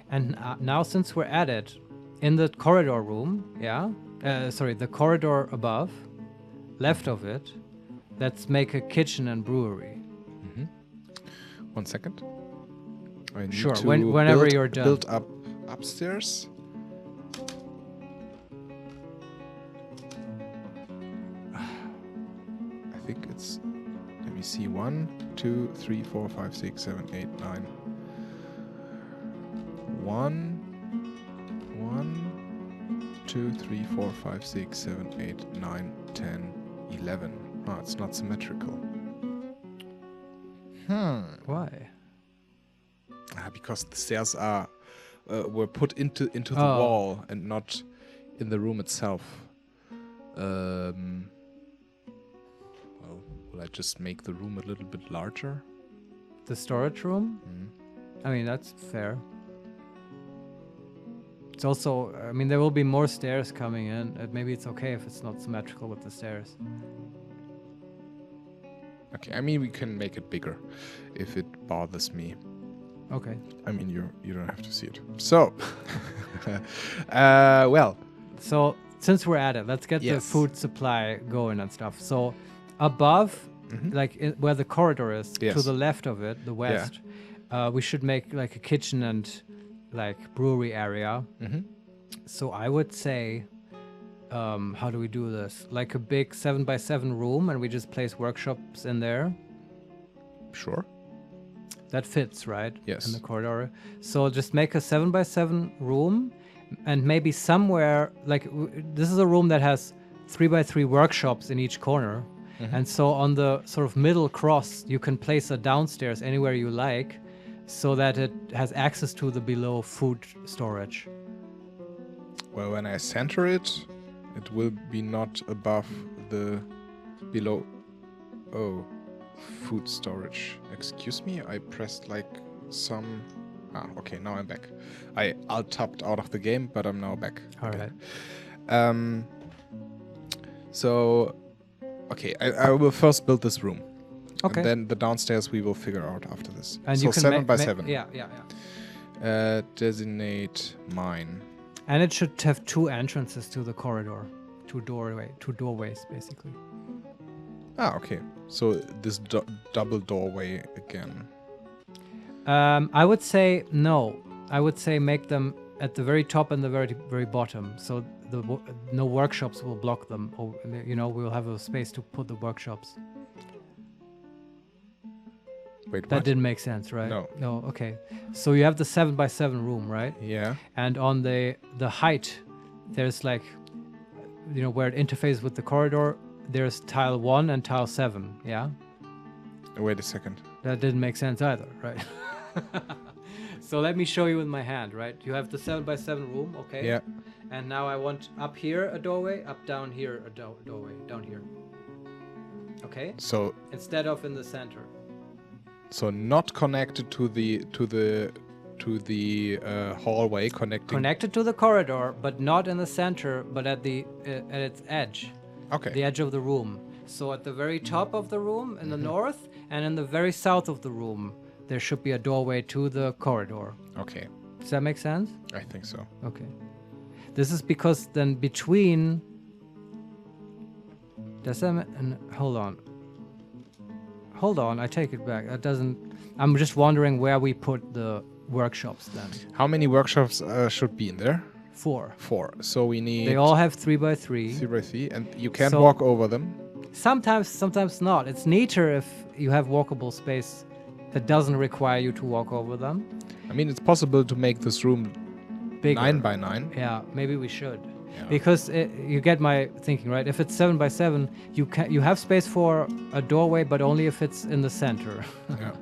And now, since we're at it, in the corridor room, the corridor above, left of it, let's make a kitchen and brewery. 1 second. I need sure, to whenever you're done. Build up upstairs. I think it's... Let me see. 1, 2, 3, 4, 5, 6, 7, 8, 9... 1, 2, 3, 4, 5, 6, 7, 8, 9, 10, 11. Oh, it's not symmetrical. Why? Because the stairs were put into the wall and not in the room itself. Well, will I just make the room a little bit larger? The storage room? I mean, that's fair. It's also, I mean, there will be more stairs coming in. Maybe it's okay if it's not symmetrical with the stairs. Okay, I mean, we can make it bigger if it bothers me. Okay. I mean, you don't have to see it. So, well. So, since we're at it, let's get the food supply going and stuff. So, above, where the corridor is, to the left of it, the west, we should make like a kitchen and brewery area. So I would say, how do we do this? Like a big 7 by 7 room, and we just place workshops in there. Sure. That fits, right? Yes. In the corridor. So just make a 7 by 7 room, and maybe somewhere this is a room that has 3 by 3 workshops in each corner. And so on the sort of middle cross, you can place a downstairs anywhere you like, so that it has access to the below food storage. Well, when I center it It will be not above the below. Oh, food storage. Excuse me, I pressed like some. Okay, now I'm back. I alt-tapped out of the game, but I'm now back. All right. So, okay, I will first build this room. Okay. And then the downstairs we will figure out after this. And so you can 7 by 7. Yeah. Designate mine. And it should have 2 entrances to the corridor. 2 doorways, basically. Okay. So this double doorway again. I would say no. I would say make them at the very top and the very bottom, so no workshops will block them. Or we'll have a space to put the workshops. Wait, that didn't make sense, right? No. Okay. So you have the 7 by 7 room, right? Yeah. And on the height, there's like, where it interfaces with the corridor, there's tile 1 and tile 7. Yeah. Wait a second. That didn't make sense either, right? So let me show you with my hand, right? You have the 7 by 7 room, okay? Yeah. And now I want up here a doorway, up down here a doorway, down here. Okay? So instead of in the center. So not connected to the hallway, connected to the corridor, but not in the center, but at its edge. Okay. The edge of the room. So at the very top of the room in the north, and in the very south of the room, there should be a doorway to the corridor. Okay. Does that make sense? I think so. Okay. This is because then between. Does that? Hold on. Hold on, I take it back. That doesn't. I'm just wondering where we put the workshops then. How many workshops should be in there? 4. 4. So we need. They all have 3 by 3. 3 by 3, and you can walk over them. Sometimes not. It's neater if you have walkable space that doesn't require you to walk over them. I mean, it's possible to make this room bigger. 9 by 9. Yeah, maybe we should. Yeah. Because you get my thinking, right? If it's 7 by 7, you have space for a doorway, but only if it's in the center. Yeah.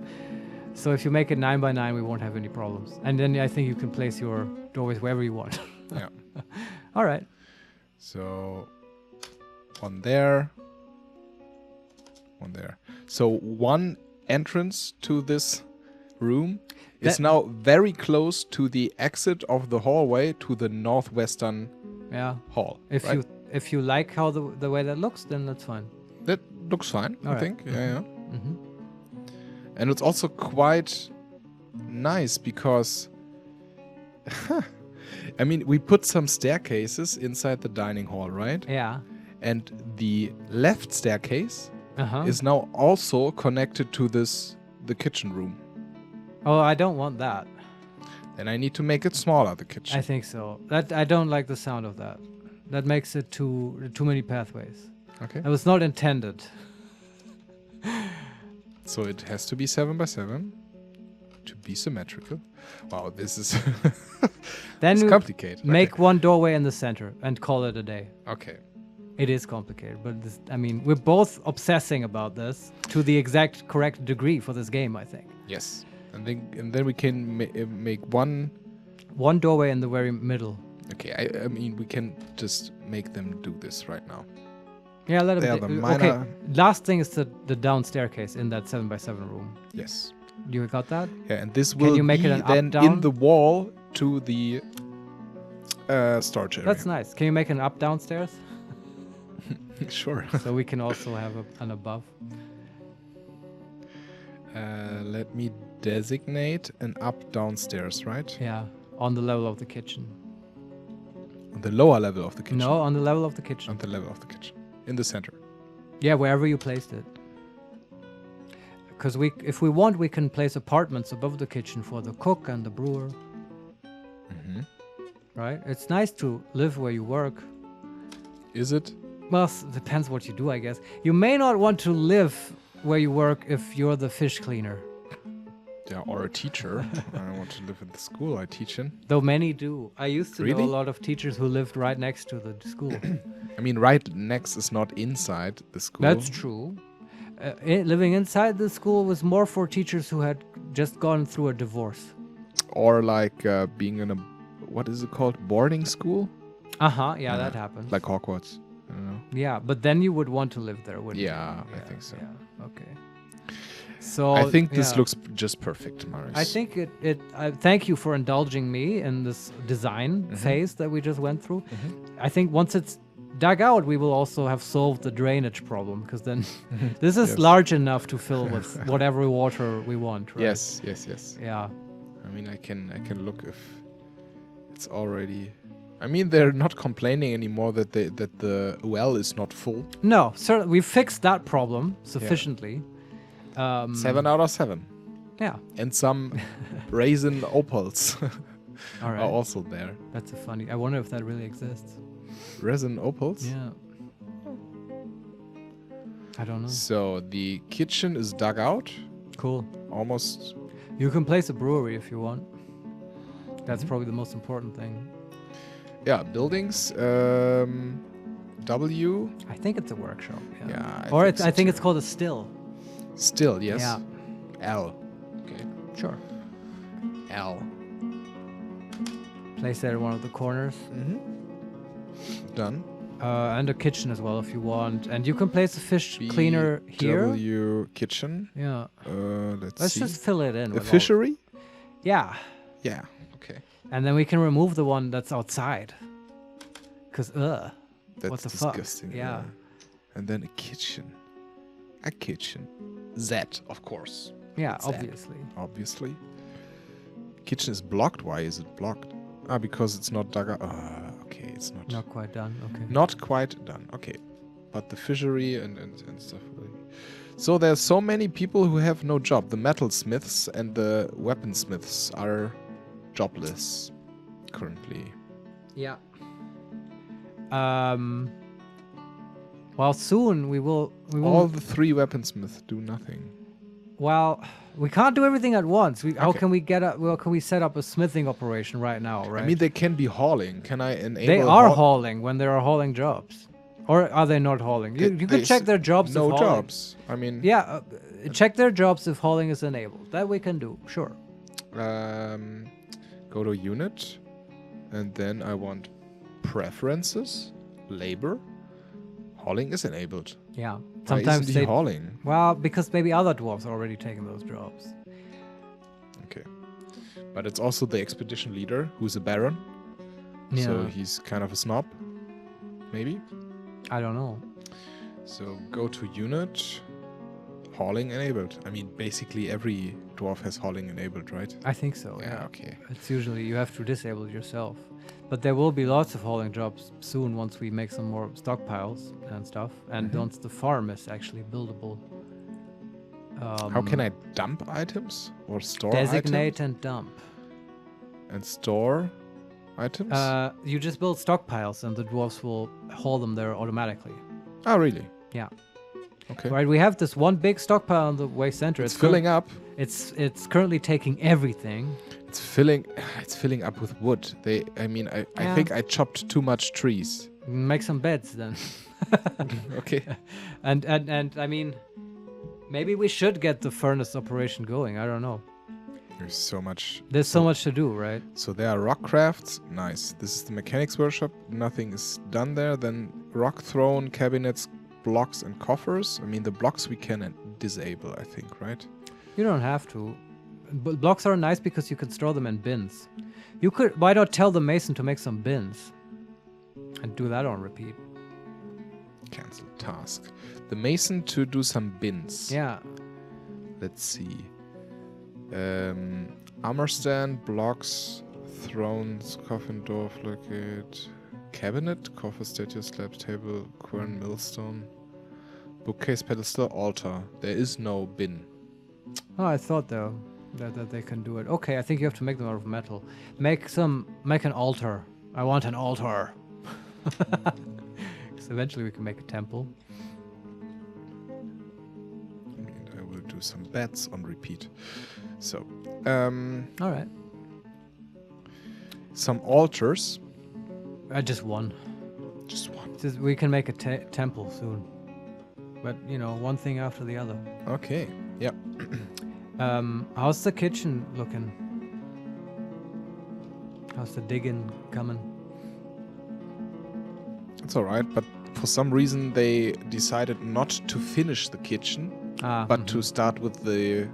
So if you make it 9 by 9, we won't have any problems. And then I think you can place your doorways wherever you want. Yeah. All right. So one there. One there. So one entrance to this room is now very close to the exit of the hallway to the northwestern hall. If you like how the way that looks, then that's fine. That looks fine, I think. Mm-hmm. Yeah. Mm-hmm. And it's also quite nice because I mean, we put some staircases inside the dining hall, right? Yeah. And the left staircase is now also connected to the kitchen room. Oh, I don't want that. Then I need to make it smaller, the kitchen. I think so. I don't like the sound of that. That makes it too many pathways. Okay. That was not intended. So it has to be 7 by 7 to be symmetrical. Wow, this is then it's complicated. Make one doorway in the center and call it a day. Okay. It is complicated, but we're both obsessing about this to the exact correct degree for this game, I think. Yes. And then we can make one doorway in the very middle. Okay, I mean, we can just make them do this right now. Yeah, let them. Okay, last thing is the down staircase in that 7 by 7 room. Yes. You got that? Yeah, and this will be then in the wall to the storage area. That's nice. Can you make an up downstairs? Sure. So we can also have an above. Let me designate an up downstairs, right? Yeah, on the level of the kitchen. On the lower level of the kitchen? No, on the level of the kitchen. On the level of the kitchen. In the center. Yeah, wherever you placed it. Because if we want, we can place apartments above the kitchen for the cook and the brewer. Mm-hmm. Right? It's nice to live where you work. Is it? Well, it depends what you do, I guess. You may not want to live where you work if you're the fish cleaner. Yeah, or a teacher. I don't want to live in the school I teach in. Though many do. I used to Really? know a lot of teachers who lived right next to the school. I mean, right next is not inside the school. That's true. Living inside the school was more for teachers who had just gone through a divorce. Or like being in a, what is it called? Boarding school? Yeah, that happens. Like Hogwarts. I don't know. Yeah, but then you would want to live there, wouldn't you? Yeah, I think so. Yeah. Okay. So I think this looks just perfect, Marius. I think thank you for indulging me in this design phase that we just went through. I think once it's dug out, we will also have solved the drainage problem, because then this is large enough to fill with whatever water we want, right? Yes. Yeah. I mean, I can look if it's already. I mean, they're not complaining anymore that the well is not full. No, certainly we fixed that problem sufficiently. 7 out of 7. Yeah. And some raisin opals are also there. That's a funny. I wonder if that really exists. Resin opals? Yeah. I don't know. So the kitchen is dug out. Cool. Almost. You can place a brewery if you want. That's probably the most important thing. Yeah, buildings. W. I think it's a workshop. Yeah. I think it's called a still. Still, yes. Yeah. L. Okay. Sure. L. Place that in one of the corners. Done. And a kitchen as well if you want. And you can place a fish cleaner here. W kitchen. Yeah. Let's see. just fill it in. A fishery? Yeah. Yeah. Okay. And then we can remove the one that's outside. Because, that's what the disgusting. fuck? Yeah. And then a kitchen. A kitchen. Z, of course. Yeah, Z. obviously. Kitchen is blocked. Why is it blocked? Because it's not dug out. Okay, it's not. Not quite done. Okay. Not quite done. Okay. But the fishery and stuff. So there's so many people who have no job. The metalsmiths and the weaponsmiths are jobless currently. Yeah. Well, soon we will. All the 3 weaponsmiths do nothing. Well, we can't do everything at once. How can we can we set up a smithing operation right now, right? I mean, they can be hauling. Can I enable? They are hauling when there are hauling jobs. Or are they not hauling? You can check their jobs. No jobs. I mean. Yeah, check their jobs if hauling is enabled. That we can do, sure. Go to unit. And then I want preferences. Labor. Hauling is enabled. Yeah. Sometimes they hauling. Well, because maybe other dwarves are already taking those jobs. Okay. But it's also the expedition leader, who's a baron. Yeah. So he's kind of a snob. Maybe? I don't know. So go to unit. Hauling enabled. I mean, basically every dwarf has hauling enabled, right? I think so, yeah. Okay. It's usually you have to disable it yourself. But there will be lots of hauling jobs soon once we make some more stockpiles and stuff. And once the farm is actually buildable. How can I dump items? Or store designate items? and dump. And store items? You just build stockpiles and the dwarves will haul them there automatically. Oh, really? Yeah. Okay. Right, we have this one big stockpile on the way center. It's filling up. It's currently taking everything. It's filling up with wood. I think I chopped too much trees. Make some beds then. Okay. And I mean, maybe we should get the furnace operation going. I don't know. There's so much to do, right? So there are rock crafts. Nice. This is the mechanics workshop. Nothing is done there. Then rock throne, cabinets, blocks and coffers. I mean, the blocks we can disable, I think, right? You don't have to. But blocks are nice because you can store them in bins. You could. Why not tell the mason to make some bins? And do that on repeat. Cancel task. The mason to do some bins. Yeah. Let's see. Armor stand, blocks, thrones, coffin door, locate, cabinet, coffer, statue, slab, table, quern, millstone, bookcase, pedestal, altar. There is no bin. Oh, I thought though that they can do it. Okay, I think you have to make them out of metal. Make an altar. I want an altar. Because eventually we can make a temple. And I will do some bets on repeat. So, all right. Some altars. Just one. Just one. We can make a temple soon. But, one thing after the other. Okay, yeah. How's the kitchen looking? How's the digging coming? It's alright, but for some reason they decided not to finish the kitchen, but to start with the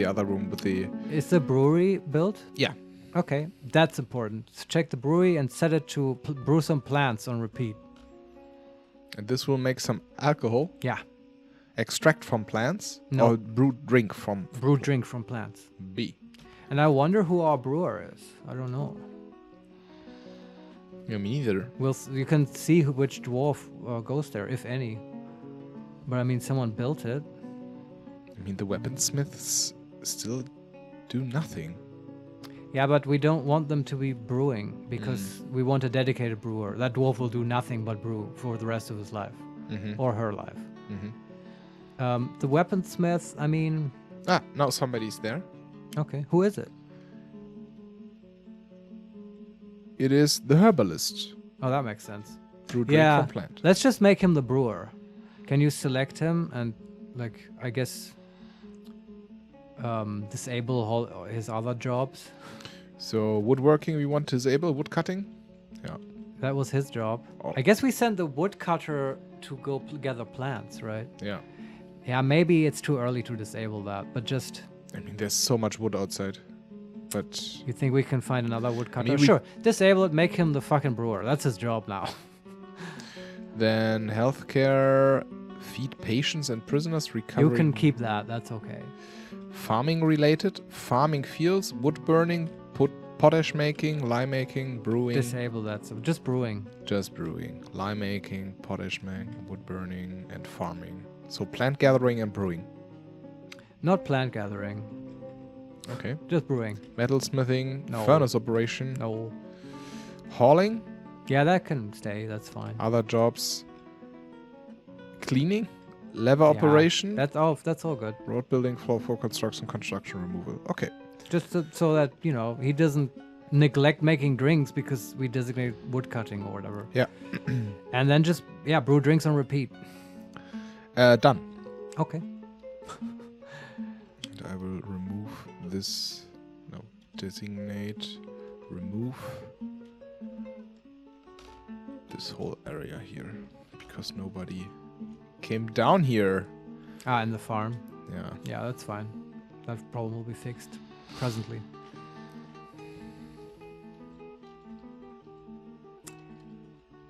other room, with the... Is the brewery built? Yeah. Okay, that's important. So check the brewery and set it to brew some plants on repeat. And this will make some alcohol. Yeah. Extract from plants? No. Or brew drink from... Brew drink from plants. B. And I wonder who our brewer is. I don't know. Yeah, me neither. You can see which dwarf goes there, if any. But I mean, someone built it. I mean, the weaponsmiths still do nothing. Yeah, but we don't want them to be brewing because we want a dedicated brewer. That dwarf will do nothing but brew for the rest of his life. Or her life. The weaponsmiths, I mean... now somebody's there. Okay, who is it? It is the herbalist. Oh, that makes sense. Brew drink from plant. Let's just make him the brewer. Can you select him and, like, I guess, disable his other jobs? So woodworking, we want to disable woodcutting. Yeah. That was his job. Oh. I guess we sent the woodcutter to go gather plants, right? Yeah. Yeah, maybe it's too early to disable that, but just... I mean, there's so much wood outside. But... You think we can find another woodcutter? I mean, sure. Disable it, make him the fucking brewer. That's his job now. Then healthcare, feed patients and prisoners, recovery. You can keep that. That's okay. Farming related, farming fields, wood burning, potash making, lime making, brewing. Disable that. So just brewing. Just brewing. Lime making, potash making, wood burning, and farming. So plant gathering and brewing. Not plant gathering. Okay. Just brewing. Metalsmithing, No. furnace operation. No. Hauling. Yeah, that can stay. That's fine. Other jobs. Cleaning. Lever operation. That's all good. Road building, floor for construction removal. Okay. Just so that, you know, he doesn't neglect making drinks because we designate wood cutting or whatever. Yeah. And then just, brew drinks on repeat. Done. Okay. And I will remove this. No. Designate. Remove this whole area here. Because nobody came down here. In the farm. Yeah. Yeah, that's fine. That problem will be fixed presently.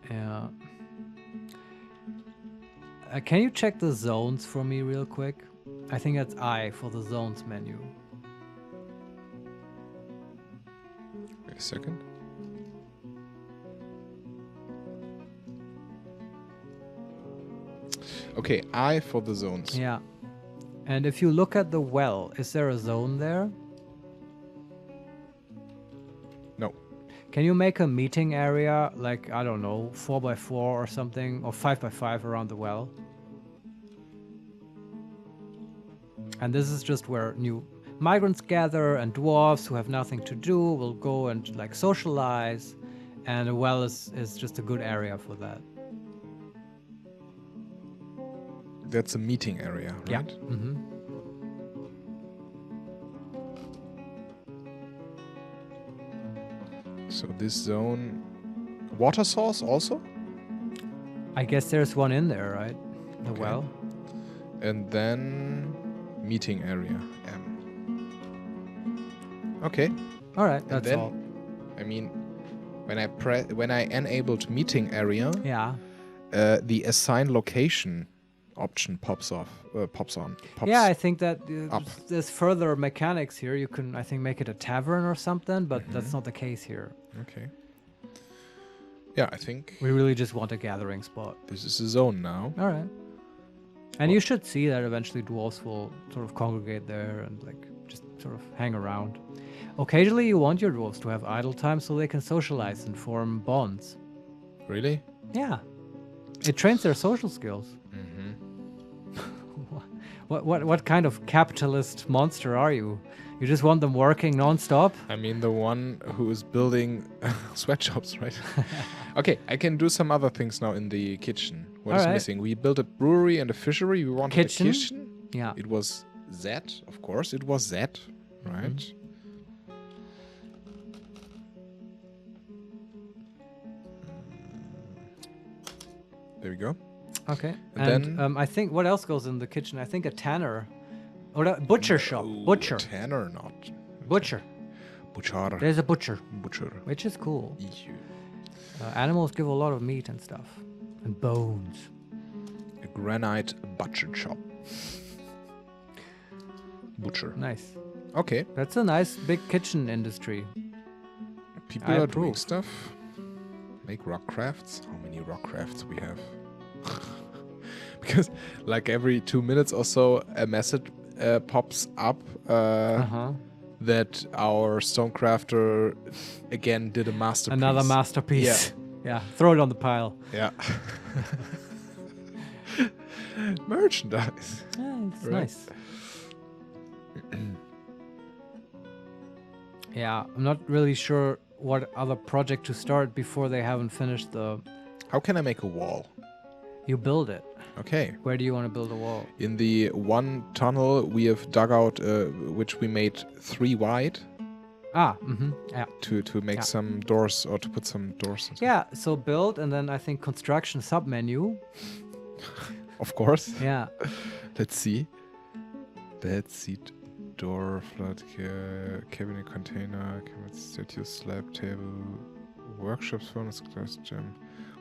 Yeah. Can you check the zones for me real quick? I think that's I for the zones menu. Wait a second. Okay, I for the zones. Yeah. And if you look at the well, is there a zone there? No. Can you make a meeting area, like, I don't know, 4x4 or something, or 5x5 around the well? And this is just where new migrants gather, and dwarves who have nothing to do will go and, like, socialize, and a well is just a good area for that. That's a meeting area, right? Yeah. Mm-hmm. So this zone... Water source also? I guess there's one in there, right? The Okay. well. And then... Meeting area, M. Okay. All right, And that's then, all. I mean, when I enabled meeting area, Yeah. The assign location option pops on. Yeah, I think that up. there's further mechanics here. You can, I think, make it a tavern or something, but that's not the case here. Okay. Yeah, I think We really just want a gathering spot. this is a zone now. All right. And you should see that eventually dwarves will sort of congregate there and, like, just sort of hang around. Occasionally you want your dwarves to have idle time so they can socialize and form bonds. Really? Yeah. It trains their social skills. What kind of capitalist monster are you? You just want them working non-stop? I mean, the one who is building sweatshops, right? Okay, I can do some other things now in the kitchen. What is Alright. missing? We built a brewery and a fishery. We wanted Kitchen? a kitchen. Yeah. It was Z, of course. It was Z, right? There we go. Okay. And then I think what else goes in the kitchen? I think a tanner or a butcher shop. Butcher. Tanner, not. Butcher. Butcher. There's a butcher. Butcher. Which is cool. Ew. Animals give a lot of meat and stuff. And bones. A granite butcher shop. Butcher. Nice. Okay. That's a nice big kitchen industry. People are doing stuff. Make rock crafts. How many rock crafts we have? Because like every 2 minutes or so a message pops up that our stonecrafter again did a masterpiece. Another masterpiece. Yeah. Throw it on the pile. Yeah. Merchandise. Yeah, it's Right. nice. Yeah, I'm not really sure what other project to start before they haven't finished the... How can I make a wall? You build it. Okay. Where do you want to build a wall? In the one tunnel we have dug out, which we made 3 wide. Yeah. To make some doors or to put some doors. And stuff. Yeah, so build and then I think construction submenu. Of course. Yeah. Let's see. Door, flood, cabinet container, cabinet statue, slab, table, workshops, furnace, glass, gem,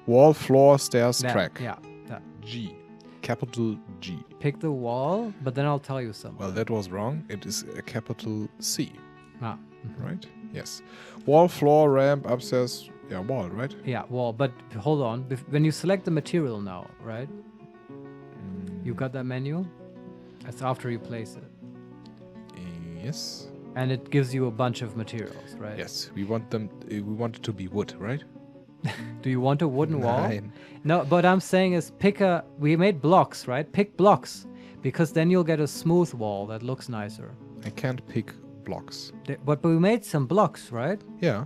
wall, floor, stairs, track. Yeah. That. G. Capital G. Pick the wall, but then I'll tell you something. Well, that was wrong. It is a capital C. Right? Yes. Wall, floor, ramp, upstairs. Yeah, wall, right? Yeah, wall. But hold on. When you select the material now, right? You got that menu? That's after you place it. Yes. And it gives you a bunch of materials, right? Yes. We want it to be wood, right? Do you want a wooden wall? Nein. No, but I'm saying is we made blocks, right? Pick blocks. Because then you'll get a smooth wall that looks nicer. I can't pick blocks. But we made some blocks, right? Yeah.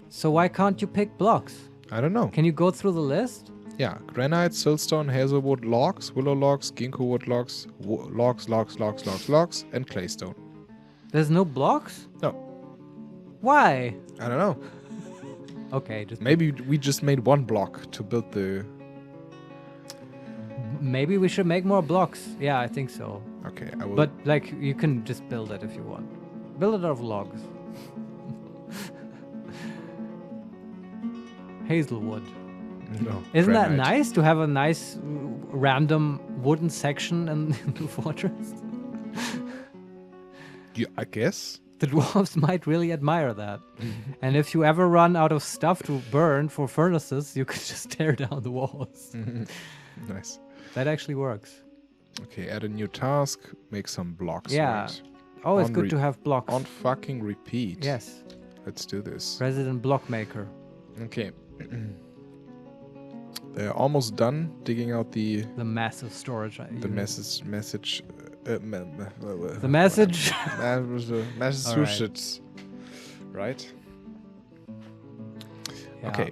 So why can't you pick blocks? I don't know. Can you go through the list? Yeah. Granite, siltstone, hazelwood, logs, willow logs, ginkgo wood logs, logs, and claystone. There's no blocks? No. Why? I don't know. Okay, just Maybe we just made 1 block to build the... maybe we should make more blocks. Yeah, I think so. Okay, I will... But like you can just build it if you want. Build it out of logs. Hazelwood. No. Isn't that granite. nice to have a nice random wooden section in the fortress? Yeah, I guess. The dwarves might really admire that. And if you ever run out of stuff to burn for furnaces, you could just tear down the walls. Nice. That actually works. Okay, add a new task, make some blocks. Yeah. Right? Always On good to have blocks. On fucking repeat. Yes. Let's do this. Resident block maker. Okay. Almost done digging out the massive storage. the message. The message. Massachusetts. Right. Yeah. Okay.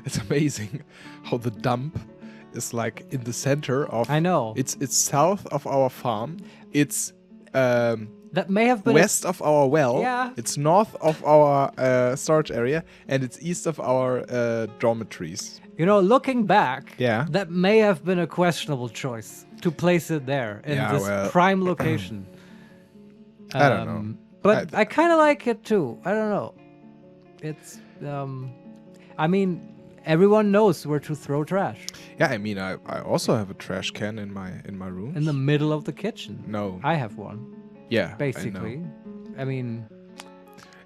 It's amazing how the dump is like in the center of. I know. It's south of our farm. It's that may have been west of our well. Yeah. It's north of our storage area, and it's east of our dormitories. You know, looking back, Yeah. that may have been a questionable choice to place it there in this prime location. I don't know. But I kind of like it too. I don't know. It's, I mean, everyone knows where to throw trash. Yeah, I mean, I also have a trash can in my room. In the middle of the kitchen. No. I have one. Yeah. Basically. I mean,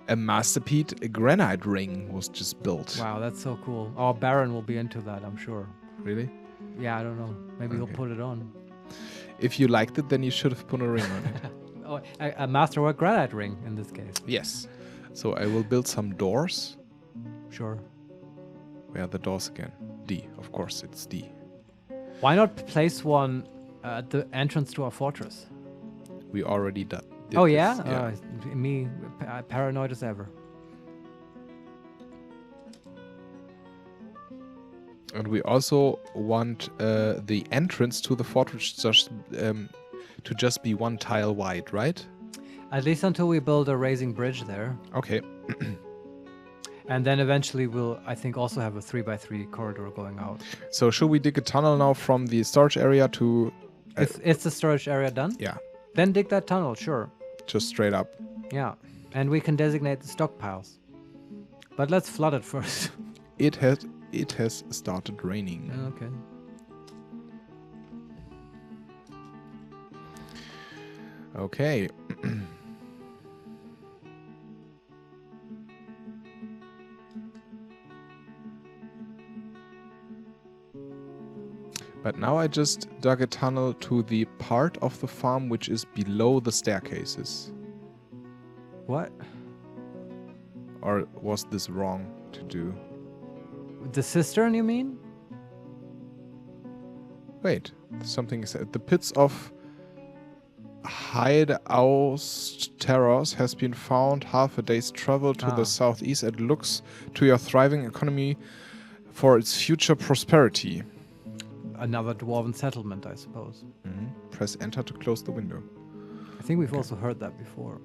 a masterpiece, a granite ring was just built. wow, that's so cool. Our Baron will be into that, I'm sure. Really? Yeah, I don't know. Maybe he'll put it on. If you liked it, then you should have put a ring on it. Oh, a masterwork granite ring in this case. Yes. So I will build some doors. Sure. Where are the doors again? D. Of course, it's D. Why not place one at the entrance to our fortress? We already did. Oh, yeah? This. Yeah. Me, paranoid as ever. And we also want the entrance to the fortress just to just be 1 tile wide, right? At least until we build a raising bridge there. Okay. And then eventually we'll, I think, also have a 3x3 corridor going out. So should we dig a tunnel now from the storage area to... If it's the storage area done? Yeah. Then dig that tunnel, sure. Just straight up. Yeah. And we can designate the stockpiles. But let's flood it first. It has started raining. Okay. Okay. But now I just dug a tunnel to the part of the farm which is below the staircases. What? Or was this wrong to do? The cistern, you mean? Wait, something is... The pits of Hideout Terrace has been found half a day's travel to the southeast. It looks to your thriving economy for its future prosperity. Another dwarven settlement, I suppose. Press enter to close the window. I think we've also heard that before.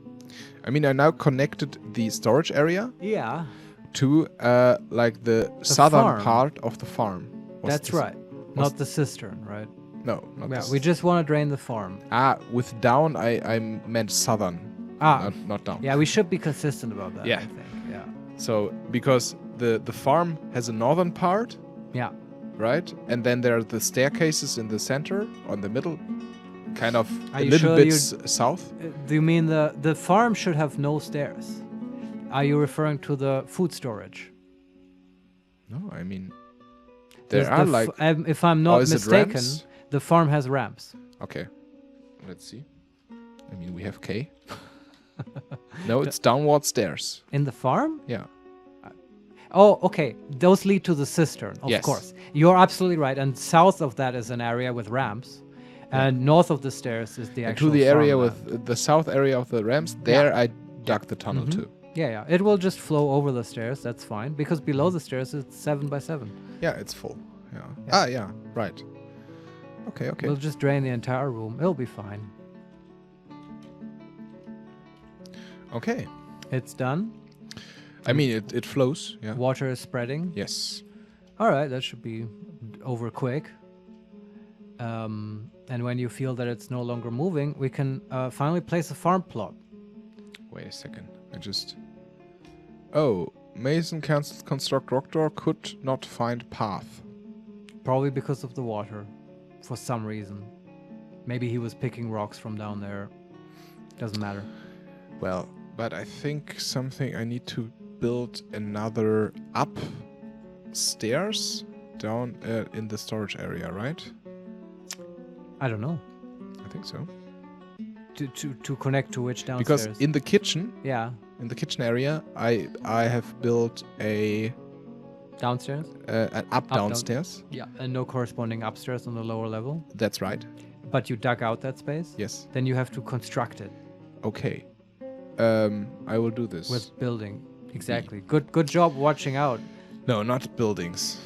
I mean, I now connected the storage area Yeah. to like the southern farm. part of the farm. That's right. Not the cistern, right? No, not Yeah, this. we just want to drain the farm. With down, I meant southern. Not down. Yeah, we should be consistent about that, Yeah. I think. Yeah. So, because the farm has a northern part, Yeah. right? And then there are the staircases in the center, or in the middle, kind of Are a you little sure bit south. Do you mean the farm should have no stairs? Are you referring to the food storage? No, I mean, There's there are the like... if I'm not is it mistaken, ramps? the farm has ramps. Okay, let's see. I mean, we have K. No, it's downward stairs. In the farm? Yeah. Oh, okay. Those lead to the cistern, of Yes. course. You're absolutely right. And south of that is an area with ramps. And north of the stairs is the And actual to the area farmland. with the south area of the ramps, there I dug the tunnel too. Yeah. It will just flow over the stairs. That's fine. Because below the stairs, it's 7x7. Yeah, it's full. Yeah. Yeah. Yeah, right. Okay. We'll just drain the entire room. It'll be fine. Okay. It's done. I mean, it flows. Yeah. Water is spreading. Yes. All right, that should be over quick. And when you feel that it's no longer moving, we can finally place a farm plot. Wait a second. I just... Oh, Mason cancelled construct rock door, could not find path. Probably because of the water, for some reason. Maybe he was picking rocks from down there. Doesn't matter. Well, but I think something I need to build another upstairs down in the storage area, right? I don't know. I think so. To connect to which downstairs? Because in the kitchen, Yeah. in the kitchen area, I have built a Downstairs? an up downstairs. Yeah. And no corresponding upstairs on the lower level. That's right. But you dug out that space? Yes. Then you have to construct it Okay. I will do this. with building. Exactly. Good job watching out. No, not buildings.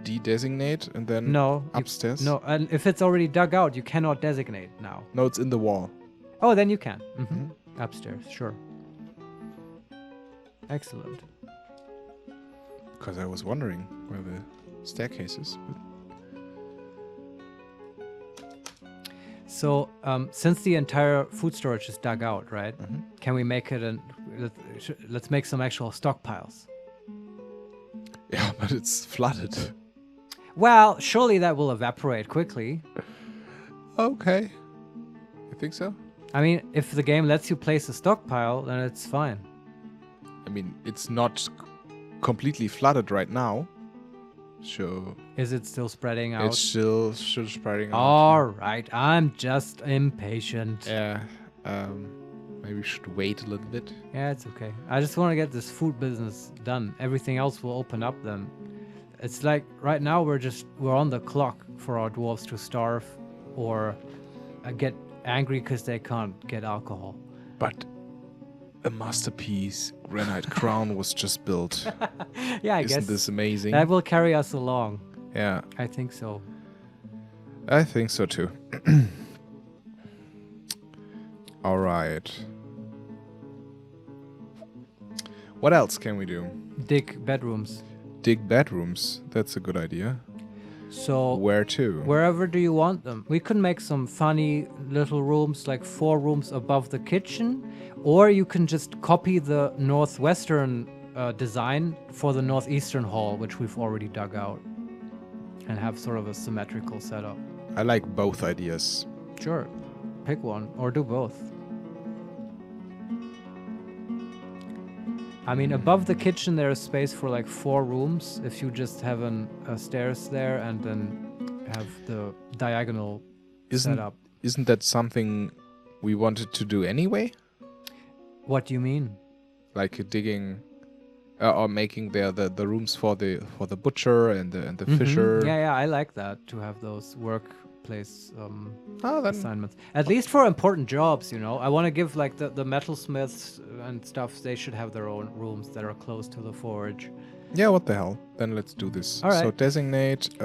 De-designate and then No. upstairs. No, and if it's already dug out, you cannot designate now. No, it's in the wall. Oh, then you can. Upstairs, sure. Excellent. Because I was wondering where the staircase is. So, since the entire food storage is dug out, right? Can we make it let's make some actual stockpiles. Yeah, but it's flooded. Well, surely that will evaporate quickly. Okay. You think so? I mean, if the game lets you place a stockpile, then it's fine. I mean, it's not completely flooded right now. So Is it still spreading out? it's still spreading out. All right, I'm just impatient. Yeah. Maybe we should wait a little bit. Yeah, it's okay. I just want to get this food business done. Everything else will open up then. It's like right now we're on the clock for our dwarves to starve or get angry because they can't get alcohol. But a masterpiece granite crown was just built. Yeah, I Isn't guess this amazing? that will carry us along. Yeah, I think so. I think so too. All right. What else can we do? Dig bedrooms. Dig bedrooms. That's a good idea. So where to? Wherever do you want them? We could make some funny little rooms, like 4 rooms above the kitchen, or you can just copy the northwestern design for the northeastern hall, which we've already dug out, and have sort of a symmetrical setup. I like both ideas. Sure. Pick one, or do both. I mean, above the kitchen there is space for like 4 rooms if you just have a stairs there and then have the diagonal setup. Isn't that something we wanted to do anyway? What do you mean? Like digging or making the rooms for the butcher and the fisher. Yeah, I like that, to have those workplace then assignments. At least for important jobs, you know. I want to give like the metalsmiths and stuff, they should have their own rooms that are close to the forge. Yeah, what the hell? Then let's do this. All right. So designate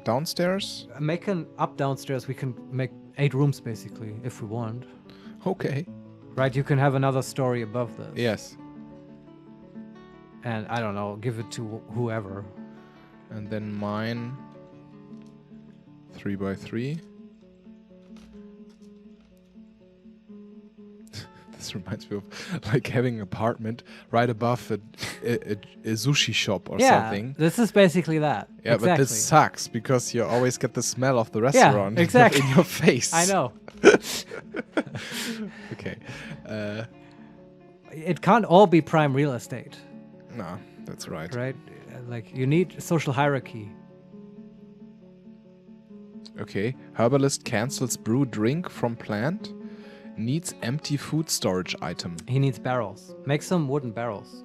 downstairs. Make an up downstairs. We can make 8 rooms basically if we want. Okay. Right, you can have another story above this. Yes. And I don't know, give it to whoever. And then mine 3x3. This reminds me of like having an apartment right above a sushi shop or something. Yeah, this is basically that. Yeah, exactly. But this sucks because you always get the smell of the restaurant exactly. in your face. I know. Okay. It can't all be prime real estate. No, that's right. Right? Like, you need social hierarchy. Okay. Herbalist cancels brew drink from plant. Needs empty food storage item. He needs barrels. Make some wooden barrels.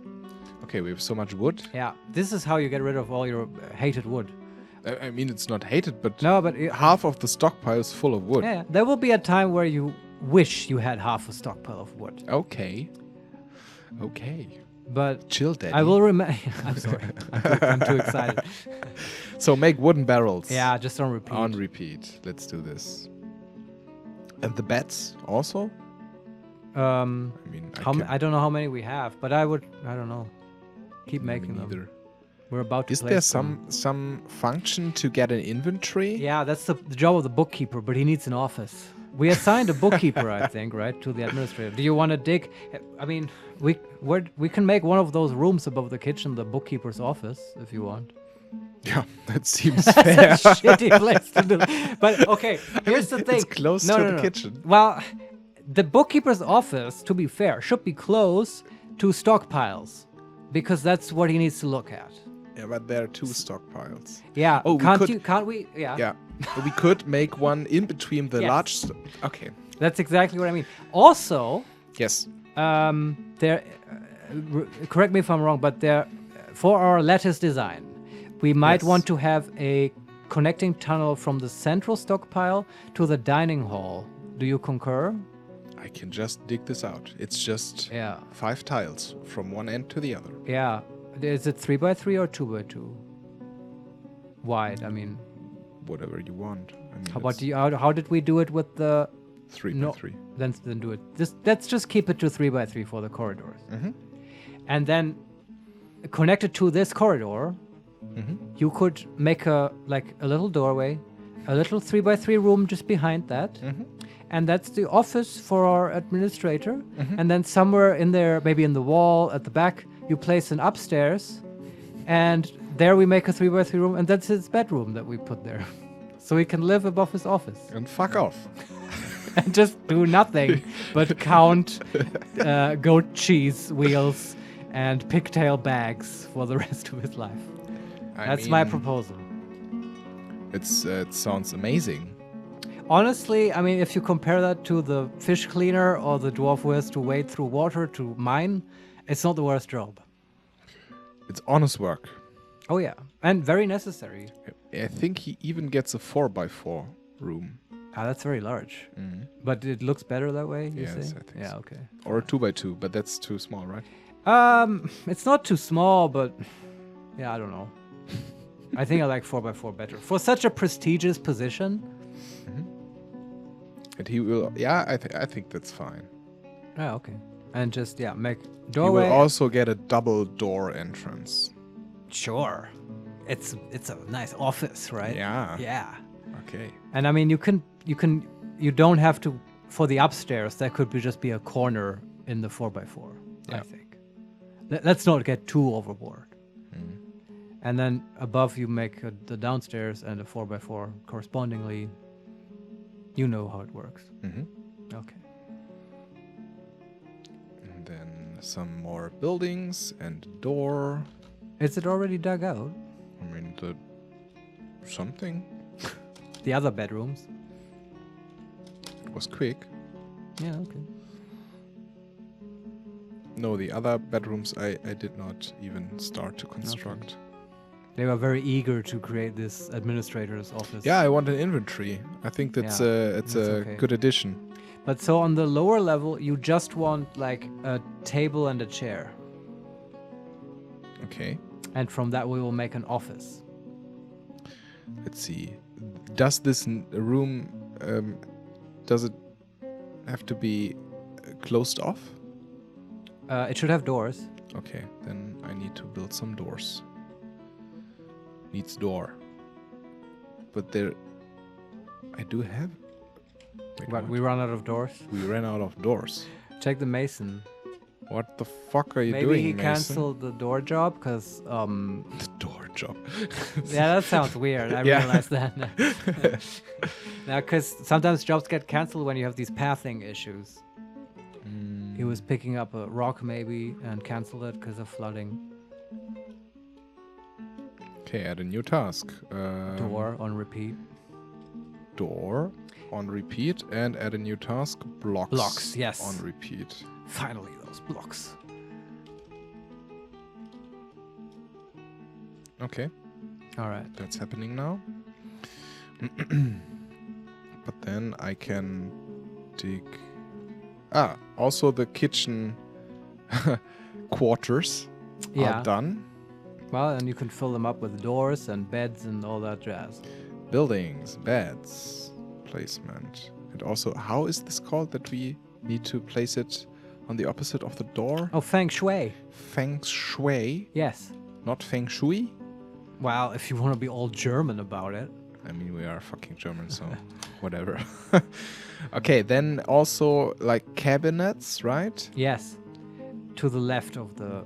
Okay, we have so much wood. Yeah, this is how you get rid of all your hated wood. I mean, it's not hated, but no, but half of the stockpile is full of wood. Yeah, there will be a time where you wish you had half a stockpile of wood. Okay. But chill, Daddy. I will remember. I'm sorry. I'm too excited. So make wooden barrels. Yeah, just on repeat. On repeat. Let's do this. And the beds also? I mean, I don't know how many we have, but I don't know. Keep making them. We're about to. Is there some function to get an inventory? Yeah, that's the job of the bookkeeper, but he needs an office. We assigned a bookkeeper, I think, right, to the administrator. Do you want to dig? I mean, we can make one of those rooms above the kitchen the bookkeeper's office, if you want. Yeah, that seems fair. That's a shitty place to do. But okay, here's the thing. It's close to the kitchen. Well, the bookkeeper's office, to be fair, should be close to stockpiles, because that's what he needs to look at. Yeah, but there are 2 stockpiles. Yeah. Oh, can't we? Yeah. Yeah. We could make one in between the large. Okay. That's exactly what I mean. Also. Yes. There. Correct me if I'm wrong, but there, for our lattice design, we might want to have a connecting tunnel from the central stockpile to the dining hall. Do you concur? I can just dig this out. It's just 5 tiles from one end to the other. Yeah. Is it 3x3 or 2x2? Wide, I mean. Whatever you want. I mean, how did we do it with the 3x3? Then do it. Let's just keep it to 3x3 for the corridors. Mm-hmm. And then connected to this corridor, you could make a little doorway, a little 3x3 room just behind that. And that's the office for our administrator. And then somewhere in there, maybe in the wall at the back, you place an upstairs, and there we make a 3x3 room, and that's his bedroom that we put there. So he can live above his office. And fuck off. And just do nothing but count goat cheese wheels and pigtail bags for the rest of his life. That's my proposal. It sounds amazing. Honestly, I mean, if you compare that to the fish cleaner or the dwarf who has to wade through water to mine, it's not the worst job. It's honest work. Oh yeah, and very necessary. I think he even gets a 4x4 room. Ah, that's very large. But it looks better that way, you say? Yes, I think so. Yeah, okay. Or a 2x2, but that's too small, right? It's not too small, but yeah, I don't know. I think I like 4x4 better. For such a prestigious position. And he will, yeah, I think that's fine. Yeah, okay. And just, make You doorway. will also get a double door entrance. Sure. It's a nice office, right? Yeah. Yeah. Okay. And I mean, you don't have to, for the upstairs, that could just be a corner in the 4x4, I think. Let's not get too overboard. And then above you make the downstairs and a 4x4 correspondingly. You know how it works. Okay. And then some more buildings and door. Is it already dug out? I mean, something. The other bedrooms? It was quick. Yeah, okay. No, the other bedrooms I did not even start to construct. Okay. They were very eager to create this administrator's office. Yeah, I want an inventory. I think that's it's a good addition. But so on the lower level, you just want like a table and a chair. Okay. And from that we will make an office. Let's see. Does this room does it have to be closed off? It should have doors. Okay, then I need to build some doors. Needs door. But there... I do have... Wait, But we run out of doors? We ran out of doors. Check the mason. What the fuck are you doing, Maybe he Mason? canceled the door job, because... The door job. Yeah, that sounds weird. I realized that now. Now, because sometimes jobs get canceled when you have these pathing issues. He was picking up a rock, maybe, and canceled it because of flooding. Okay, add a new task. Door on repeat. Door on repeat, and add a new task. Blocks. Blocks, yes. On repeat. Finally, those blocks. Okay. All right. That's happening now. But then I can dig... also the kitchen quarters are done. Well, and you can fill them up with doors and beds and all that jazz. Buildings, beds, placement. And also, how is this called that we need to place it on the opposite of the door? Oh, feng shui. Feng shui? Yes. Not feng shui? Well, if you want to be all German about it. I mean, we are fucking German, so whatever. Okay, then also like cabinets, right? Yes. To the left of the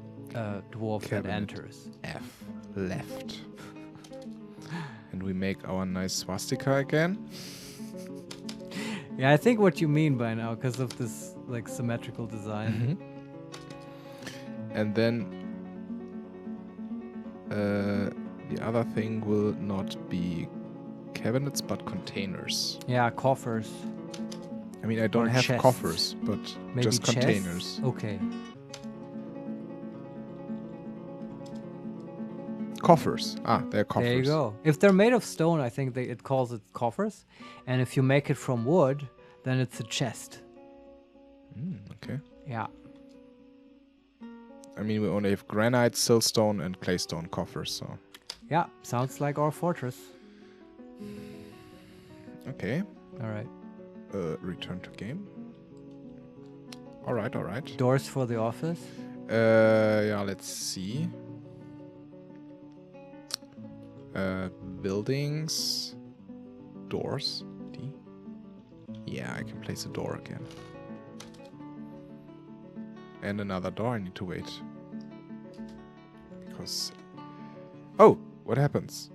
dwarf Cabinet. that enters. F, left. And we make our nice swastika again. Yeah, I think what you mean by now, because of this like symmetrical design. And then the other thing will not be cabinets, but containers. Yeah, coffers. I mean, I don't have chests. coffers, but Maybe just chests? containers. Okay. Coffers. They're coffers. There you go. If they're made of stone, I think it calls it coffers. And if you make it from wood, then it's a chest. Okay. Yeah. I mean, we only have granite, siltstone, and claystone coffers, so... Yeah, sounds like our fortress. Okay. All right. Return to game. All right. Doors for the office? Yeah, let's see. Buildings. Doors. D. Yeah, I can place a door again. And another door. I need to wait. Because... Oh! What happens?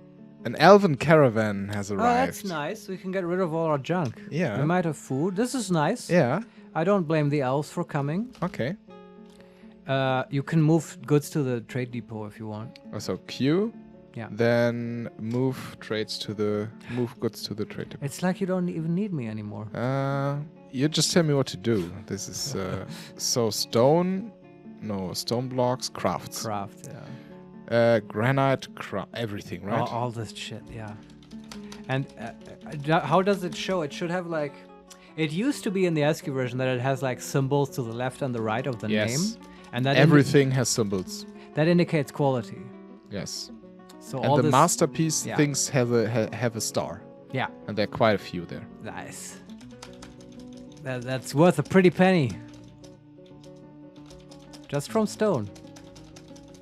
An elven caravan has arrived. Oh, that's nice. We can get rid of all our junk. Yeah. We might have food. This is nice. Yeah. I don't blame the elves for coming. Okay. You can move goods to the trade depot if you want. So Q. Yeah. Then move goods to the trade depot. It's like you don't even need me anymore. You just tell me what to do. This is so stone blocks, crafts. Craft, yeah. Granite, everything, right? All this shit, yeah. And how does it show? It should have like... It used to be in the ASCII version that it has like symbols to the left and the right of the name. And that everything has symbols. That indicates quality. Yes. So and all the this, masterpiece things have a star. Yeah. And there are quite a few there. Nice. That's worth a pretty penny. Just from stone.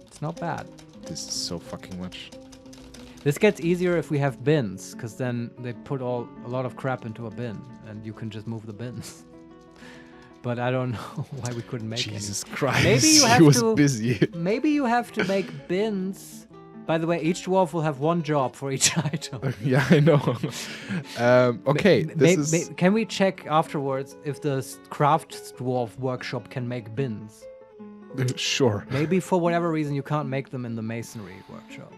It's not bad. This is so fucking much. This gets easier if we have bins, because then they put a lot of crap into a bin, and you can just move the bins. But I don't know why we couldn't make Jesus any. Christ, Maybe you have he was busy. Maybe you have to make bins. By the way, each dwarf will have one job for each item. Yeah, I know. Okay, Can we check afterwards if the craft dwarf workshop can make bins? Sure. Maybe for whatever reason you can't make them in the masonry workshop.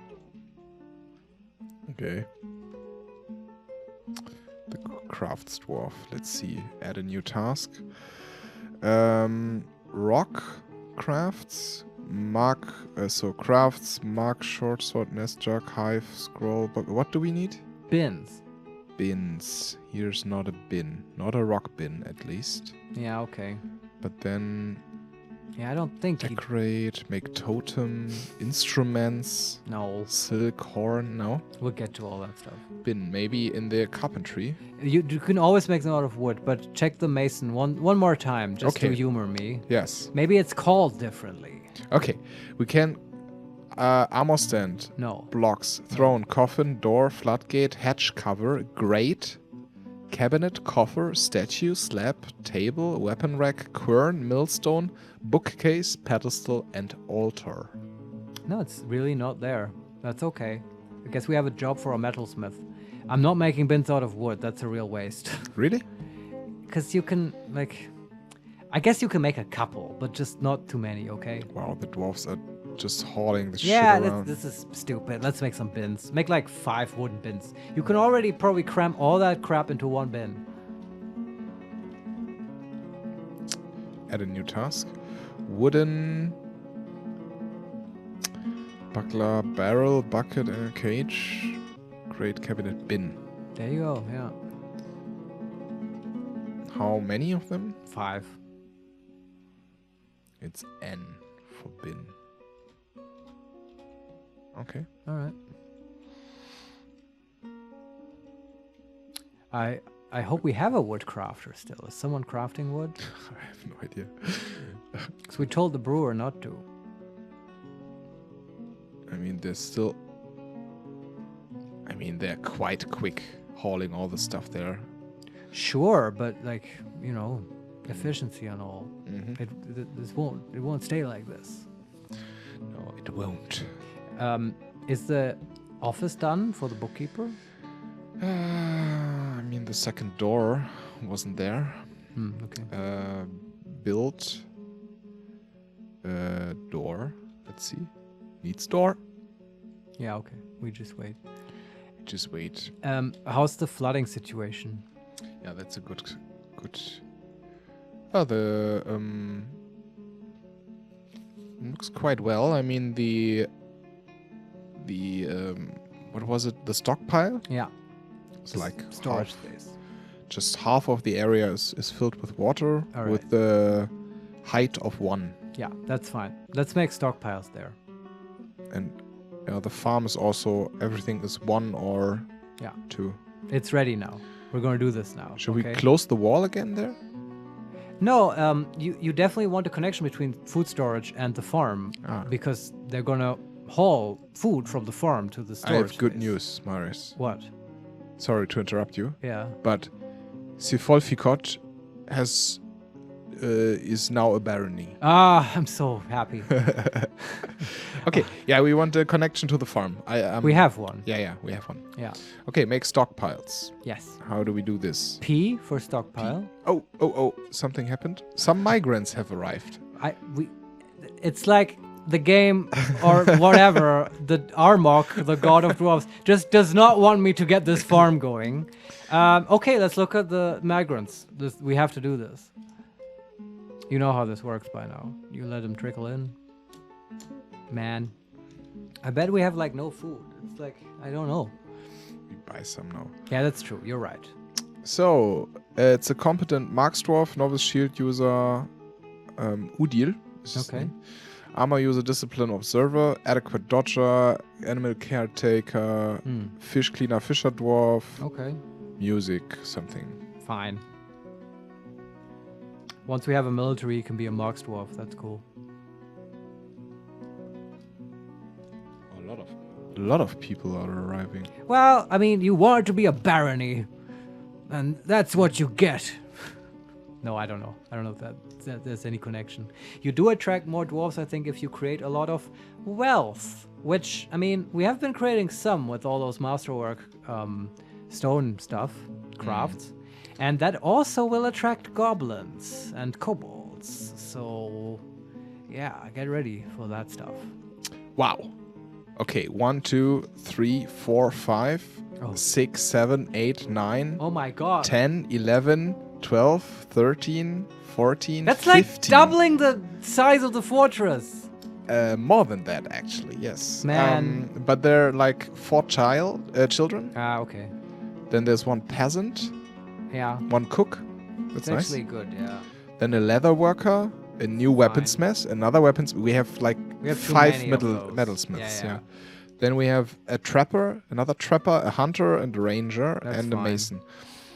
Okay. The crafts dwarf. Let's see. Add a new task. Rock crafts. Mark. Crafts. Mark. Short sword. Nest jug. Hive. Scroll. But what do we need? Bins. Bins. Here's not a bin. Not a rock bin, at least. Yeah. Okay. But then. Yeah, I don't think decorate, make totem, instruments. No. Silk, horn, no. We'll get to all that stuff. Bin, maybe in the carpentry. You can always make them out of wood, but check the mason one more time, just to humor me. Yes. Maybe it's called differently. Okay, we can armor stand. No. Blocks, throne, coffin, door, floodgate, hatch cover, grate, cabinet, coffer, statue, slab, table, weapon rack, quern, millstone, bookcase, pedestal, and altar. No, it's really not there. That's okay. I guess we have a job for a metalsmith. I'm not making bins out of wood. That's a real waste. Really? Because you can, I guess you can make a couple, but just not too many, okay? Wow, the dwarves are just hauling the shit around. Yeah, this is stupid. Let's make some bins. Make 5 wooden bins. You can already probably cram all that crap into one bin. Add a new task. Wooden buckler, barrel, bucket, and a cage. Great cabinet bin. There you go, yeah. How many of them? 5. It's N for bin. Okay. All right. I hope we have a wood crafter still. Is someone crafting wood? I have no idea. Because we told the brewer not to. I mean, they're quite quick hauling all the stuff there. Sure, but efficiency and all. Mm-hmm. It won't stay like this. No, it won't. Is the office done for the bookkeeper? The second door wasn't there. Okay. Built door. Let's see. Needs door. Yeah, okay. We just wait. Just wait. How's the flooding situation? Yeah, that's a good. Oh, the looks quite well. I mean the what was it? The stockpile? Yeah. It's like storage space. Just half of the area is filled with water with the height of 1. Yeah, that's fine. Let's make stockpiles there. And the farm is also, everything is 1 or 2. It's ready now. We're going to do this now. Should we close the wall again there? No, you definitely want a connection between food storage and the farm because they're going to haul food from the farm to the storage I have good space. news, Marius. What? Sorry to interrupt you. Yeah. But Sefolfikod is now a barony. I'm so happy. Okay, yeah, we want a connection to the farm. We have one. Yeah, we have one. Yeah. Okay, make stockpiles. Yes. How do we do this? P for stockpile. P. Oh, something happened. Some migrants have arrived. It's like the game or whatever, the Armok, the god of dwarves, just does not want me to get this farm going. Okay, let's look at the migrants. We have to do this. You know how this works by now. You let them trickle in. Man, I bet we have no food. It's I don't know. We buy some now. Yeah, that's true. You're right. So, it's a competent Marksdwarf, novice shield user, Udil. Okay. Armor user, discipline observer, adequate dodger, animal caretaker, fish cleaner, fisher dwarf. Okay. Music, something. Fine. Once we have a military, he can be a Marks dwarf. That's cool. A lot of people are arriving. Well, I mean, you wanted to be a barony, and that's what you get. No, I don't know. I don't know if that there's any connection. You do attract more dwarves, I think, if you create a lot of wealth, which, I mean, we have been creating some with all those masterwork stone stuff, crafts, and that also will attract goblins and kobolds. So, yeah, get ready for that stuff. Wow. Okay, 1, 2, 3, 4, 5, 6, 7, 8, 9. Oh my god. 10, 11, 12, 13, 14, That's 15. like doubling the size of the fortress. More than that, actually, yes. Man. But they're like 4 children. Ah, okay. Then there's 1 peasant. Yeah. 1 cook. That's nice. Actually good, yeah. Then a leather worker, a new weaponsmith, another weapons. We have like 5 metalsmiths. Yeah. Then we have a trapper, another trapper, a hunter, and a ranger, and a mason.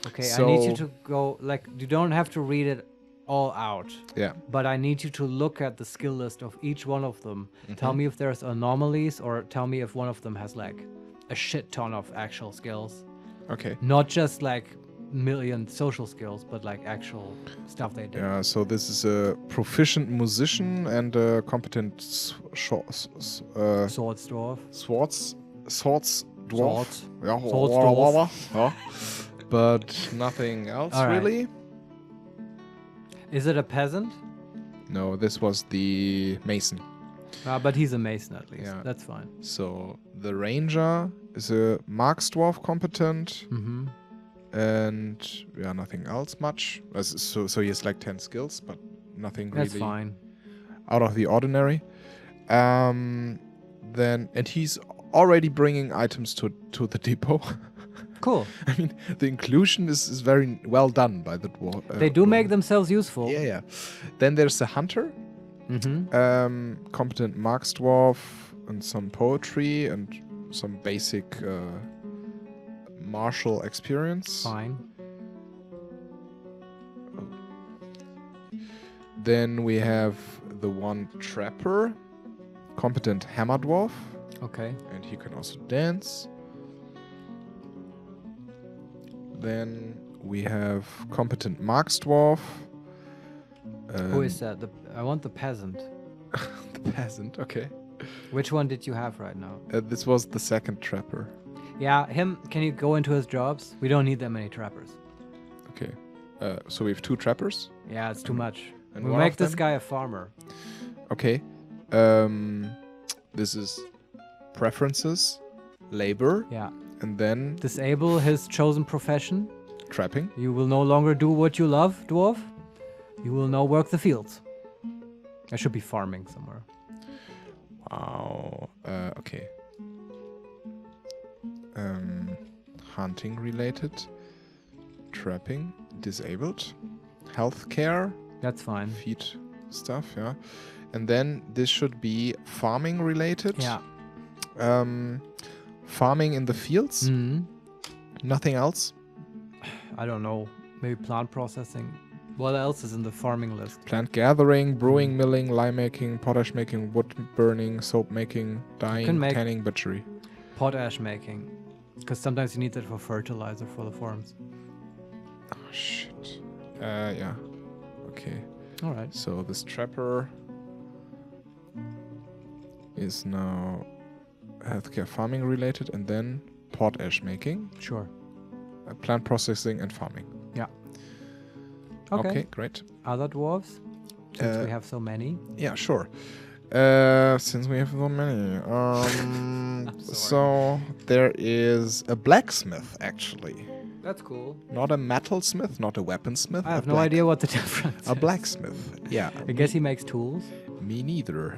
Okay, so I need you to go, like, you don't have to read it all out. Yeah. But I need you to look at the skill list of each one of them. Tell me if there's anomalies, or tell me if one of them has, like, a shit ton of actual skills. Okay. Not just, like, million social skills, but, like, actual stuff they do. Yeah, so this is a proficient musician and a competent swords dwarf. Swords dwarf. Yeah, Swords dwarf. Yeah. But nothing else really. Is it a peasant? No, this was the mason. But he's a mason at least. Yeah. That's fine. So the ranger is a marks dwarf competent. And yeah, nothing else much. So he has like 10 skills, but nothing really. That's fine. Out of the ordinary. And he's already bringing items to the depot. Cool. I mean, the inclusion is very well done by the dwarf. They do make themselves useful. Yeah. Then there's the hunter. Competent marks dwarf and some poetry and some basic martial experience. Fine. Then we have the 1 trapper, competent hammer dwarf. Okay. And he can also dance. Then we have competent marks dwarf. Who is that? I want the peasant. The peasant, okay. Which one did you have right now? This was the 2nd trapper. Yeah, him. Can you go into his jobs? We don't need that many trappers. Okay. So we have 2 trappers? Yeah, it's too much. And we'll make this guy a farmer. Okay. This is preferences, labor. Yeah. And then disable his chosen profession. Trapping. You will no longer do what you love, dwarf. You will now work the fields. I should be farming somewhere. Wow. Okay. Hunting related. Trapping. Disabled. Healthcare. That's fine. Feed stuff, yeah. And then this should be farming related. Yeah. Farming in the fields. Nothing else. I don't know. Maybe plant processing. What else is in the farming list? Plant gathering, brewing, milling, lime making, potash making, wood burning, soap making, dyeing, tanning, butchery. Potash making. Because sometimes you need that for fertilizer for the farms. Oh, shit. Yeah. Okay. Alright. So this trapper is now healthcare farming related, and then potash making. Sure. Plant processing and farming. Yeah. Okay, great. Other dwarves? Since we have so many. Yeah, sure. Since we have so many. So there is a blacksmith, actually. That's cool. Not a metalsmith, not a weaponsmith. I have no idea what the difference is. A blacksmith, yeah. I guess he makes tools. Me neither.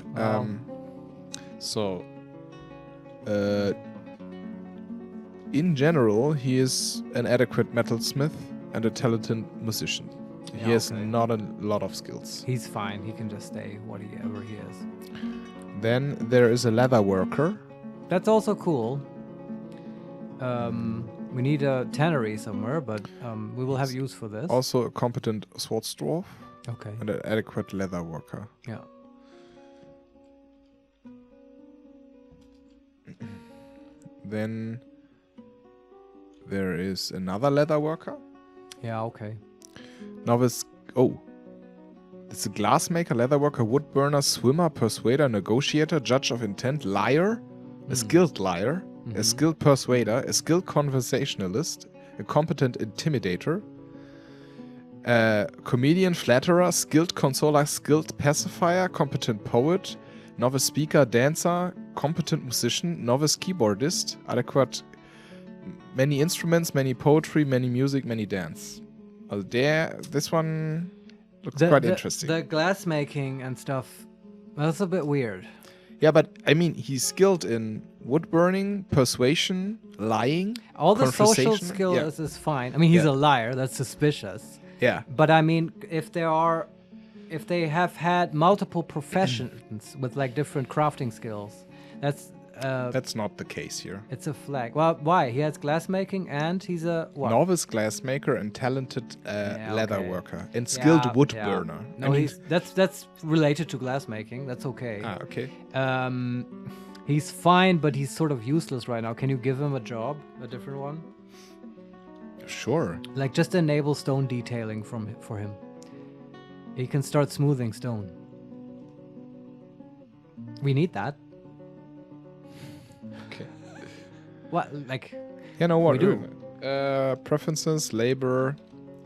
In general, he is an adequate metalsmith and a talented musician. He has not a lot of skills. He's fine. He can just stay whatever he is. Then there is a leather worker. That's also cool. We need a tannery somewhere, but we will have use for this. Also a competent swords dwarf. Okay. And an adequate leather worker. Yeah. Then there is another leather worker. Yeah, okay. Novice. Oh. It's a glassmaker, leather worker, wood burner, swimmer, persuader, negotiator, judge of intent, liar, a skilled liar, a skilled persuader, a skilled conversationalist, a competent intimidator, a comedian, flatterer, skilled consoler, skilled pacifier, competent poet, novice speaker, dancer, competent musician, novice keyboardist, adequate, many instruments, many poetry, many music, many dance. This one looks quite interesting. The glass making and stuff, that's a bit weird. Yeah, but I mean, he's skilled in wood burning, persuasion, lying, all the social skills is fine. I mean, he's a liar. That's suspicious. Yeah. But I mean, if they have had multiple professions with like different crafting skills, that's not the case here. It's a flag. Well, why? He has glassmaking and he's a what? Novice glassmaker and talented leather worker and skilled wood burner. No, that's related to glassmaking. That's okay. Ah, okay. He's fine, but he's sort of useless right now. Can you give him a job, a different one? Sure. Like just enable stone detailing for him. He can start smoothing stone. We need that. Okay. What, like? Yeah, no, what? We do. Preferences, labor,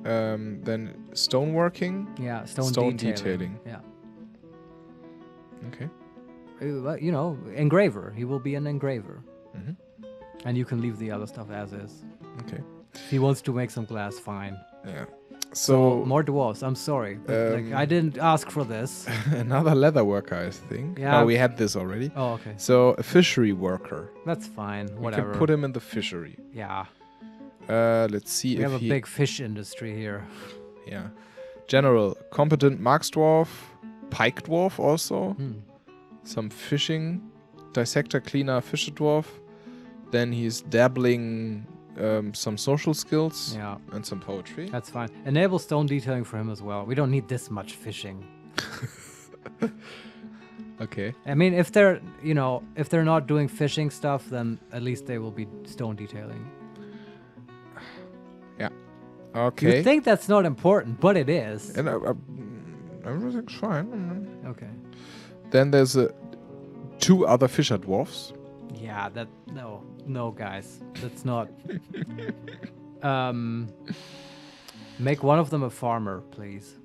then stoneworking. Yeah, stone detailing. Yeah. Okay. You know, engraver. He will be an engraver. And you can leave the other stuff as is. Okay. If he wants to make some glass, fine. Yeah. So more dwarves. I'm sorry, but I didn't ask for this. Another leather worker, I think. Yeah. No, we had this already. Oh, okay. So a fishery worker. That's fine. Whatever. We can put him in the fishery. Yeah. Let's see we have a big fish industry here. Yeah. General, competent marks dwarf, pike dwarf also. Some fishing, dissector, cleaner, fisher dwarf. Then he's dabbling some social skills and some poetry. That's fine. Enable stone detailing for him as well. We don't need this much fishing. Okay. I mean, if they're not doing fishing stuff, then at least they will be stone detailing. Yeah. Okay. You think that's not important, but it is. And everything's fine. Okay. Then there's two other fisher dwarfs. Yeah, no, guys, that's not. Make one of them a farmer, please.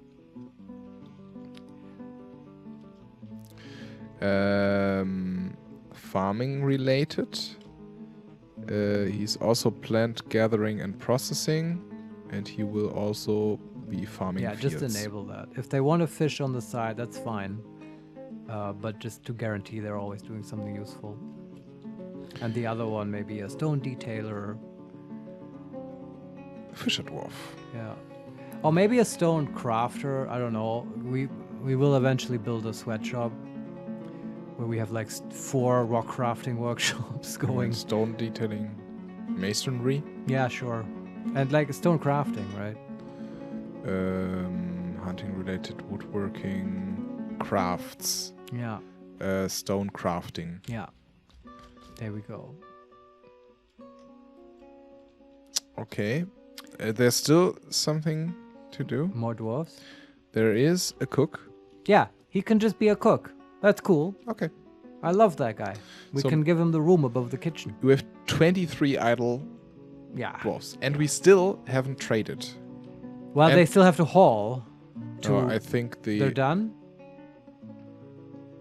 Farming related. He's also plant gathering and processing, and he will also be farming fields. Just enable that. If they want to fish on the side, that's fine. But just to guarantee they're always doing something useful. And the other one maybe a stone detailer. Fisher dwarf. Yeah. Or maybe a stone crafter. I don't know. We will eventually build a sweatshop where we have like 4 rock crafting workshops going. Stone detailing, masonry. Yeah, sure. And like stone crafting, right? Hunting related, woodworking, crafts. Yeah. Stone crafting. Yeah. There we go. Okay. There's still something to do. More dwarves? There is a cook. Yeah, he can just be a cook. That's cool. Okay. I love that guy. We can give him the room above the kitchen. We have 23 idle dwarves. And we still haven't traded. Well, they still have to haul. I think they're done?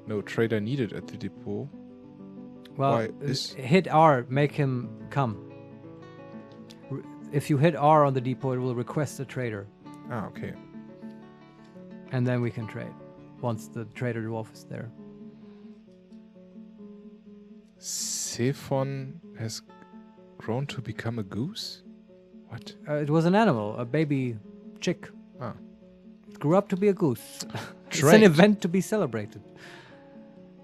No trader needed at the depot. Well, hit R, make him come. If you hit R on the depot, it will request a trader. Ah, okay. And then we can trade, once the trader dwarf is there. Sephon has grown to become a goose? What? It was an animal, a baby chick. Ah. It grew up to be a goose. It's an event to be celebrated.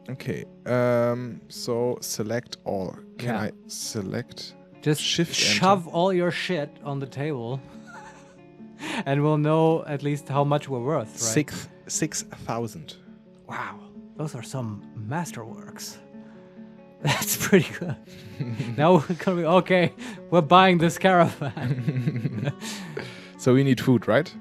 Okay, so select all. Can I select? Just shove all your shit on the table, and we'll know at least how much we're worth, right? 6,000. Wow, those are some masterworks. That's pretty good. Now we're gonna be okay. We're buying this caravan. So we need food, right?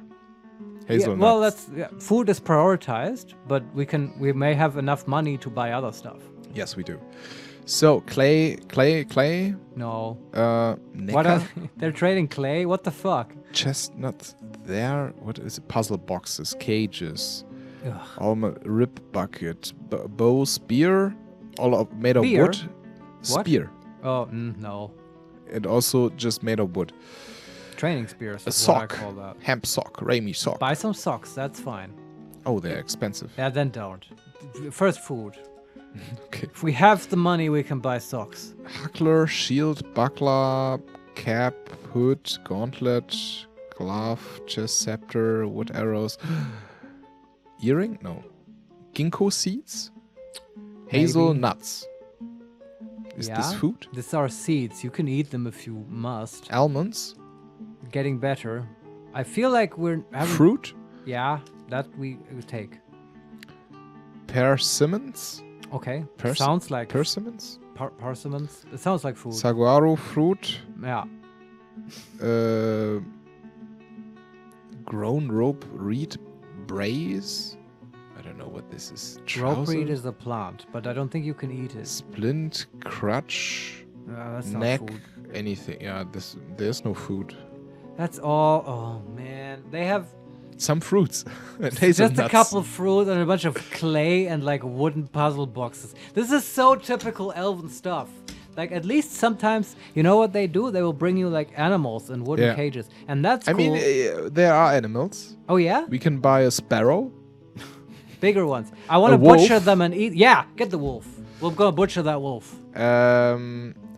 Hazelnuts. Well, food is prioritized, but we may have enough money to buy other stuff. Yes, we do. So clay. No. Necker? They're trading clay? What the fuck? Chestnuts there. What is it? Puzzle boxes, cages. Ugh. Almond rib bucket, bow, spear, made of Beer? wood. What? Spear. Oh, no. And also just made of wood. Training spears A is what I sock. call that. Hemp sock. Ramy sock. Buy some socks, that's fine. Oh, they're expensive. Yeah, then don't. First food. Okay. If we have the money, we can buy socks. Huckler, shield, buckler, cap, hood, gauntlet, glove, chest, scepter, wood arrows. Earring? No. Ginkgo seeds? Hazelnuts. Is this food? These are seeds. You can eat them if you must. Almonds? Getting better. I feel like we're having... Fruit? Yeah, that we take. Persimmons? Okay. Sounds like... Persimmons? Persimmons? It sounds like food. Saguaro fruit? Yeah. Grown rope reed brace? I don't know what this is. Rope reed is a plant, but I don't think you can eat it. Splint, crutch, That's neck, not food. anything. Yeah, there's no food. That's all. Oh, man. They have... Some fruits. And just hazelnuts. a couple of fruit and a bunch of clay and like wooden puzzle boxes. This is so typical elven stuff. Like at least sometimes, you know what they do? They will bring you like animals in wooden cages, and that's cool. I mean, there are animals. Oh yeah? We can buy a sparrow. Bigger ones. I want to butcher them and eat. Yeah, get the wolf. We're gonna butcher that wolf. A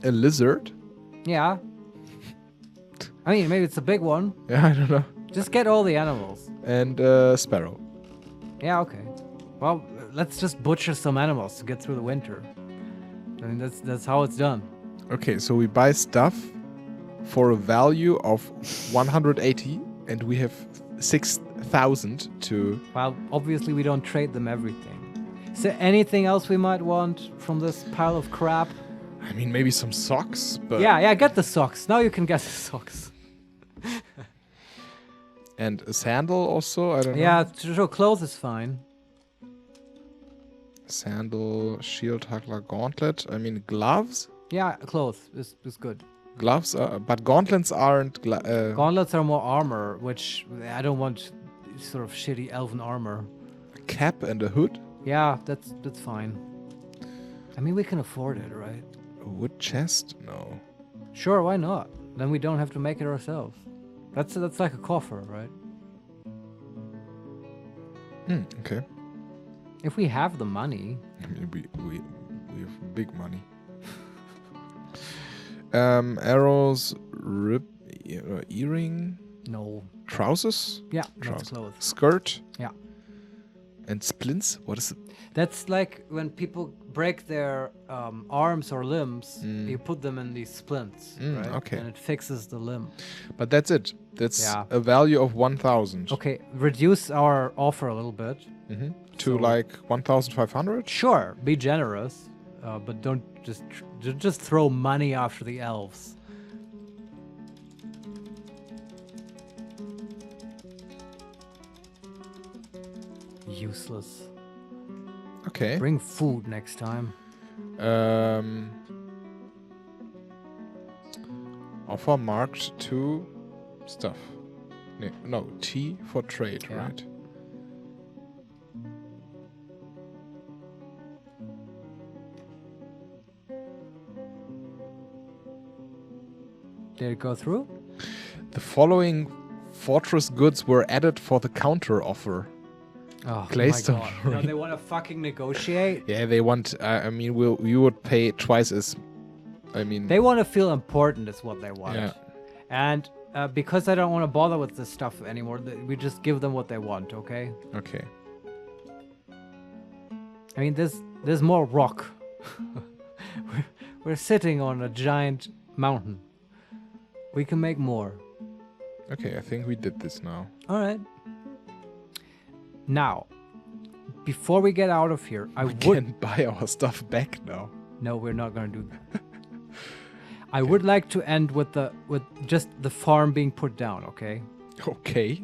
lizard. Yeah. I mean, maybe it's a big one. Yeah, I don't know. Just get all the animals. And sparrow. Yeah, okay. Well, let's just butcher some animals to get through the winter. I mean, that's how it's done. Okay, so we buy stuff for a value of 180, and we have 6,000 to... Well, obviously we don't trade them everything. Is there anything else we might want from this pile of crap? I mean, maybe some socks, but... Yeah, get the socks. Now you can get the socks. And a sandal also, I don't know. Yeah, sure, clothes is fine. Sandal, shield, huckler, gauntlet. I mean, gloves? Yeah, clothes is good. Gloves are... But gauntlets aren't... Gauntlets are more armor, which I don't want sort of shitty elven armor. A cap and a hood? Yeah, that's fine. I mean, we can afford it, right? A wood chest? No. Sure, why not? Then we don't have to make it ourselves. That's like a coffer, right? Okay. If we have the money. I mean, we have big money. Arrows, earring. No. Trousers. Yeah, trousers. that's clothes. Skirt. Yeah. And splints. What is it? That's like when people break their arms or limbs, you put them in these splints, right? Okay. And it fixes the limb. But that's it. That's a value of 1,000. Okay, reduce our offer a little bit. To like 1,500? Sure, be generous, but don't just throw money after the elves. Useless. Okay. Bring food next time. Offer marked to stuff. No, T for trade, right? Did it go through? The following fortress goods were added for the counter offer. Oh Claystone. my god. No, they want to fucking negotiate? Yeah, they want... I mean, we would pay twice as... I mean... They want to feel important is what they want. Yeah. And because I don't want to bother with this stuff anymore, we just give them what they want, okay? Okay. I mean, there's more rock. We're sitting on a giant mountain. We can make more. Okay, I think we did this now. All right. Now, before we get out of here, We can buy our stuff back now. No, we're not going to do that. I would like to end with just the farm being put down, okay? Okay.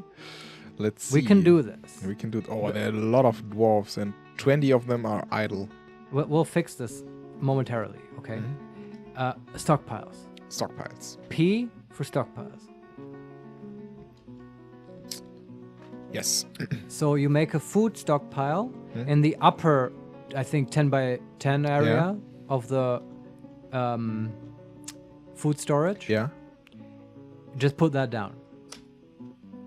Let's see. We can do this. We can do it. Oh, there are a lot of dwarves and 20 of them are idle. We'll fix this momentarily, okay? Stockpiles. Stockpiles. P for stockpiles. Yes. So you make a food stockpile in the upper, I think, 10 by 10 area of the food storage. Yeah. Just put that down.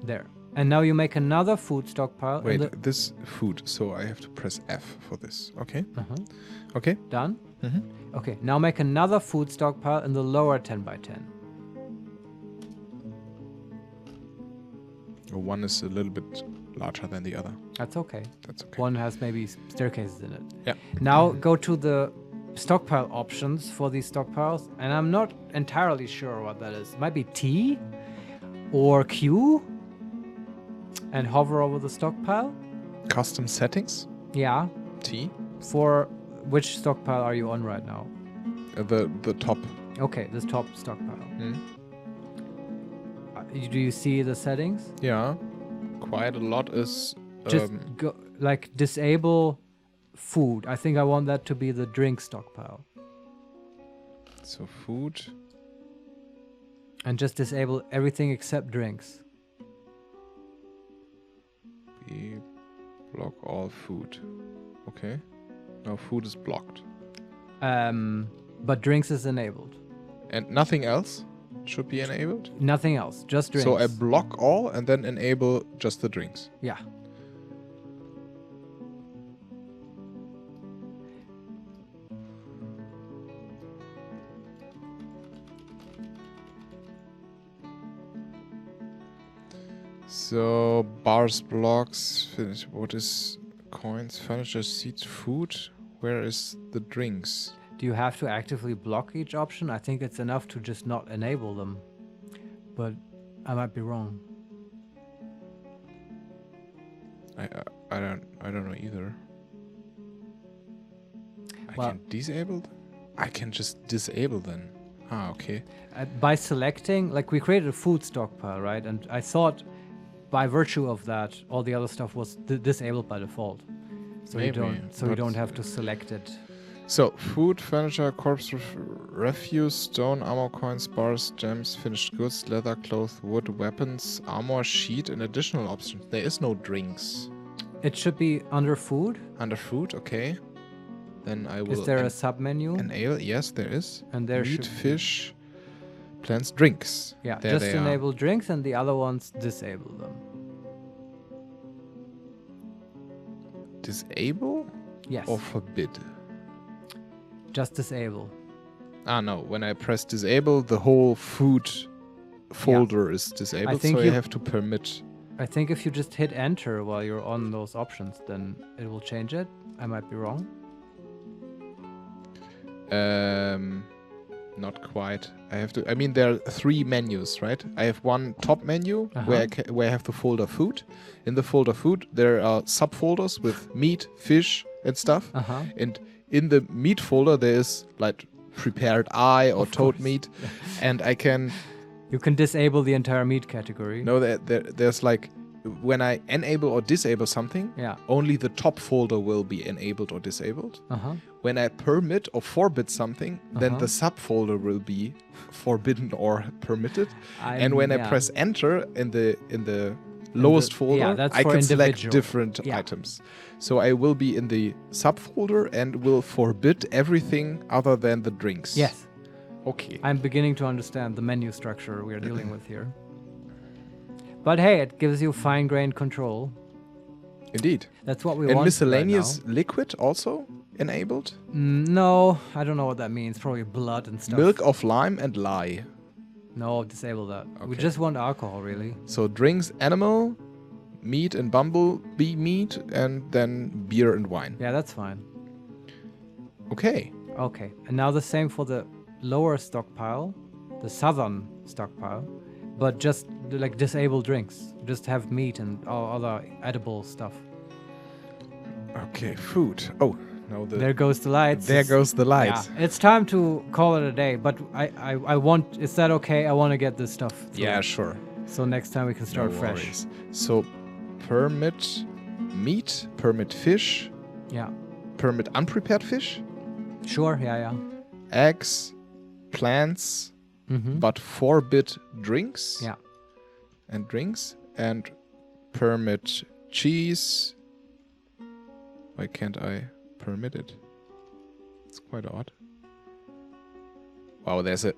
There. And now you make another food stockpile. Wait, this food. So I have to press F for this. Okay. Okay. Done? Okay. Now make another food stockpile in the lower 10 by 10. One is a little bit larger than the other. That's okay. That's okay. One has maybe staircases in it. Yeah. Now go to the stockpile options for these stockpiles, and I'm not entirely sure what that is. It might be T or Q, and hover over the stockpile. Custom settings. Yeah. T. For which stockpile are you on right now? The top. Okay, this top stockpile. Do you see the settings? Yeah. Quite a lot is. Just go, like disable food. I think I want that to be the drink stockpile. So food. And just disable everything except drinks. We block all food. Okay. Now food is blocked. But drinks is enabled. And nothing else should be enabled? Nothing else, just drinks. So I block all and then enable just the drinks. Yeah. So bars, blocks, finish. What is coins, furniture, seats, food? Where is the drinks? Do you have to actively block each option? I think it's enough to just not enable them. But I might be wrong. I don't know either. Well, I can disable them? I can just disable them. Ah, okay. By selecting, like we created a food stockpile, right? And I thought by virtue of that, all the other stuff was disabled by default. So Maybe, you don't have to select it. So, food, furniture, corpse refuse, stone, armor coins, bars, gems, finished goods, leather, clothes, wood, weapons, armor, sheet, and additional options. There is no drinks. It should be under food. Under food, okay. Then I will... Is there a sub-menu? Enable, yes, there is. And there meat, should fish, plants, drinks. Yeah, there just enable drinks and the other ones disable them. Disable? Yes. Or forbid? Just disable. Ah, no. When I press disable, the whole food folder is disabled, so you have to permit. I think if you just hit enter while you're on those options, then it will change it. I might be wrong. Not quite. I mean, there are 3 menus, right? I have one top menu where I have the folder food. In the folder food, there are subfolders with meat, fish, and stuff. And in the meat folder, there is like prepared eye or toad meat, and I can. You can disable the entire meat category. No, there's like when I enable or disable something, only the top folder will be enabled or disabled. When I permit or forbid something, then the subfolder will be forbidden or permitted. And when I press enter in the lowest folder, I can select different items. So I will be in the subfolder and will forbid everything other than the drinks. Yes. Okay. I'm beginning to understand the menu structure we are dealing with here. But hey, it gives you fine-grained control. Indeed. That's what we want. And miscellaneous liquid also enabled? No, I don't know what that means. Probably blood and stuff. Milk of lime and lye. No, disable that. Okay. We just want alcohol, really. So drinks, animal, meat and bumblebee meat, and then beer and wine. Yeah, that's fine. Okay. Okay, and now the same for the lower stockpile, the southern stockpile, but just like disable drinks. Just have meat and all other edible stuff. Okay, food. Oh, No, there goes the lights. There goes the lights. Yeah, it's time to call it a day. But I want. Is that okay? I want to get this stuff through. Yeah, sure. So next time we can start fresh. Worries. So, permit meat, permit fish. Yeah. Permit unprepared fish. Sure. Yeah. Eggs, plants, but forbid drinks. Yeah. And drinks. And permit cheese. Why can't I permit it? It's quite odd. Wow, there's a...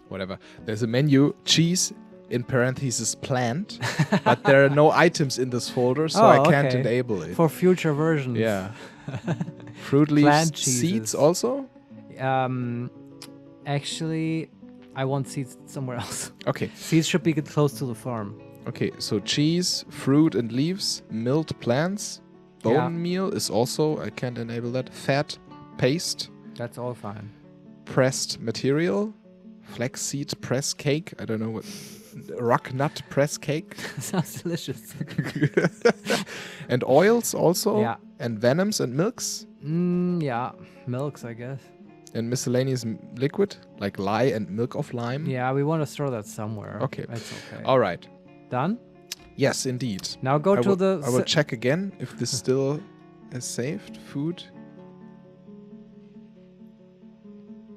whatever. There's a menu, cheese, in parentheses, plant. But there are no items in this folder, so I can't enable it. For future versions. Yeah. Fruit leaves, seeds also? Actually, I want seeds somewhere else. Okay. Seeds should be close to the farm. Okay, so cheese, fruit and leaves, milled plants, bone meal is also, I can't enable that, fat, paste. That's all fine. Pressed material, flaxseed press cake, I don't know what, rock nut press cake. Sounds delicious. And oils also, yeah. And venoms and milks. Yeah, milks, I guess. And miscellaneous liquid, like lye and milk of lime. Yeah, we want to store that somewhere. Okay. That's okay. All right. Done? Yes, indeed. Now go to the... I will check again if this still is saved. Food.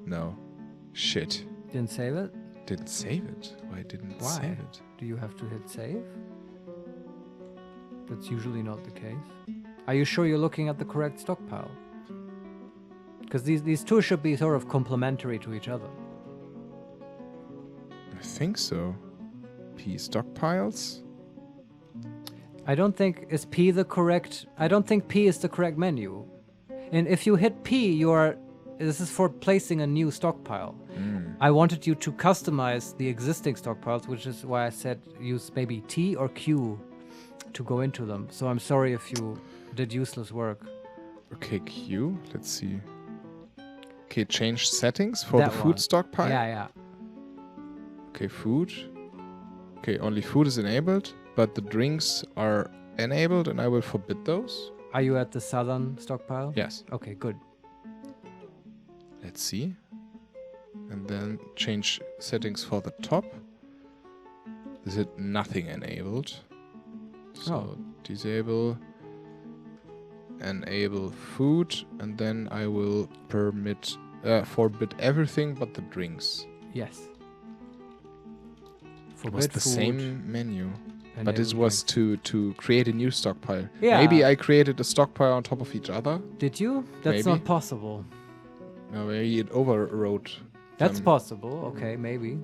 No. Shit. Didn't save it? Didn't save it. Why didn't save it? Do you have to hit save? That's usually not the case. Are you sure you're looking at the correct stockpile? Because these two should be sort of complementary to each other. I think so. P stockpiles. I don't think is P the correct. I don't think P is the correct menu. And if you hit P, you are. This is for placing a new stockpile. I wanted you to customize the existing stockpiles, which is why I said use maybe T or Q to go into them. So I'm sorry if you did useless work. Okay, Q. Let's see. Okay, change settings for the food stockpile. Yeah. Okay, food. Okay, only food is enabled, but the drinks are enabled, and I will forbid those. Are you at the southern stockpile? Yes. Okay, good. Let's see. And then change settings for the top. Is it nothing enabled? So disable, enable food, and then I will forbid everything but the drinks. Yes. It was the same menu, but this was to create a new stockpile. Yeah. Maybe I created a stockpile on top of each other. Did you? That's not possible. No, maybe it overrode. That's possible. Okay, maybe.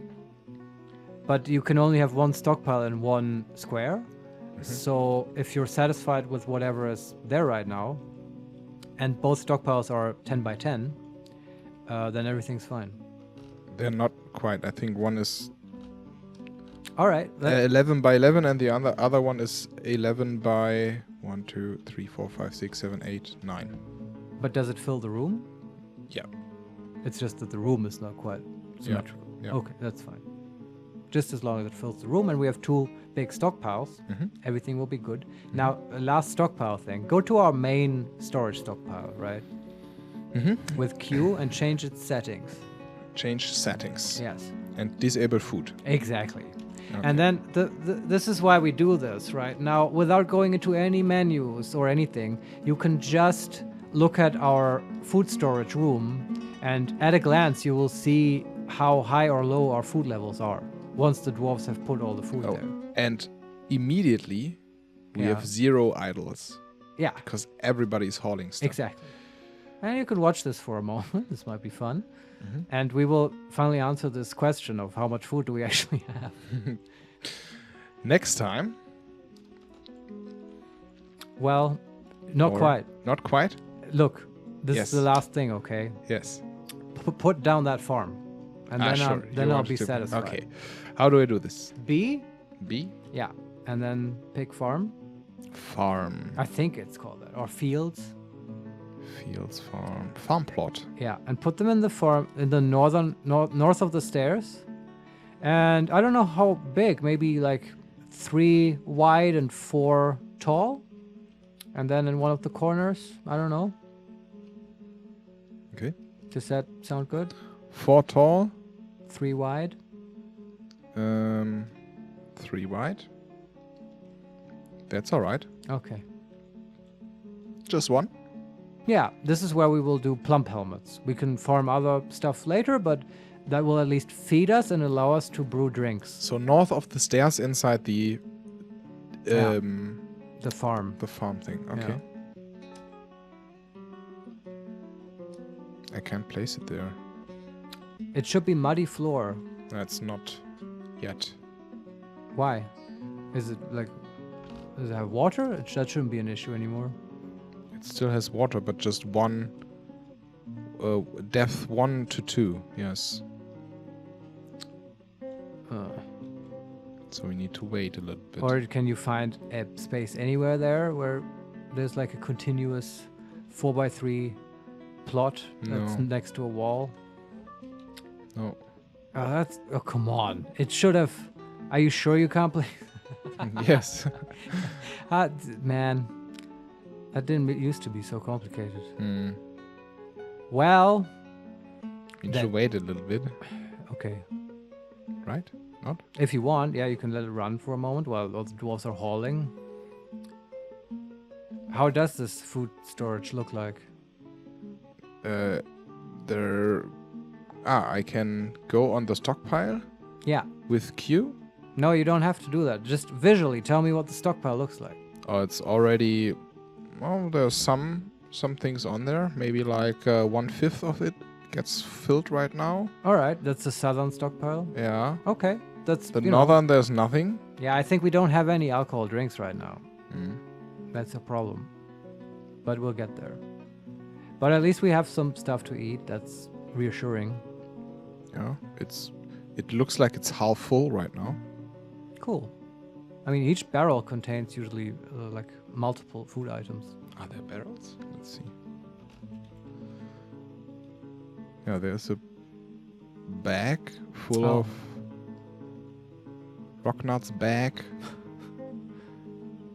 But you can only have one stockpile in one square. So if you're satisfied with whatever is there right now, and both stockpiles are 10 by 10, then everything's fine. They're not quite. I think one is... All right. 11 by 11, and the other one is 11 by 1, 2, 3, 4, 5, 6, 7, 8, 9. But does it fill the room? Yeah. It's just that the room is not quite symmetrical. Yeah. Okay, that's fine. Just as long as it fills the room, and we have two big stockpiles, everything will be good. Now, last stockpile thing. Go to our main storage stockpile, right? With Q and change its settings. Change settings. Yes. And disable food. Exactly. Okay. And then this is why we do this, right? Now, without going into any menus or anything, you can just look at our food storage room, and at a glance, you will see how high or low our food levels are once the dwarves have put all the food there. And immediately, we have 0 idols. Yeah. Because everybody is hauling stuff. Exactly. And you can watch this for a moment. This might be fun. And we will finally answer this question of how much food do we actually have. Next time. Well, not quite. Not quite? Look, this is the last thing, okay? Yes. Put down that farm. And then I'll be satisfied. Okay. How do I do this? B? B? Yeah. And then pick farm. Farm. I think it's called that. Or fields. Fields, farm. Farm plot. Yeah. And put them in the farm in the north of the stairs. And I don't know how big. Maybe like 3 wide and 4 tall. And then in one of the corners, I don't know. Okay. Does that sound good? 4 tall. 3 wide. 3 wide. That's all right. Okay. Just 1. Yeah, this is where we will do plump helmets. We can farm other stuff later, but that will at least feed us and allow us to brew drinks. So north of the stairs inside the farm. The farm thing. Okay. Yeah. I can't place it there. It should be muddy floor. That's not yet. Why? Is it like... Does it have water? That shouldn't be an issue anymore. It still has water, but just 1... depth 1 to 2, yes. So we need to wait a little bit. Or can you find a space anywhere there where there's like a continuous 4x3 plot that's next to a wall? No. Oh, come on. It should have... Are you sure you can't play? Yes. Man, that didn't used to be so complicated. Well... You need to wait a little bit. Okay. Right? Not? If you want, yeah, you can let it run for a moment while all the dwarves are hauling. How does this food storage look like? I can go on the stockpile? Yeah. With Q? No, you don't have to do that. Just visually tell me what the stockpile looks like. Oh, it's already... Well, there's some things on there. Maybe like 1/5 of it gets filled right now. Alright, that's the southern stockpile? Yeah. Okay. That's the northern, there's nothing. Yeah, I think we don't have any alcohol drinks right now. That's a problem. But we'll get there. But at least we have some stuff to eat. That's reassuring. Yeah, it looks like it's half full right now. Cool. I mean, each barrel contains usually like multiple food items. Are there barrels? Let's see. Yeah, there's a bag full of rock nuts bag,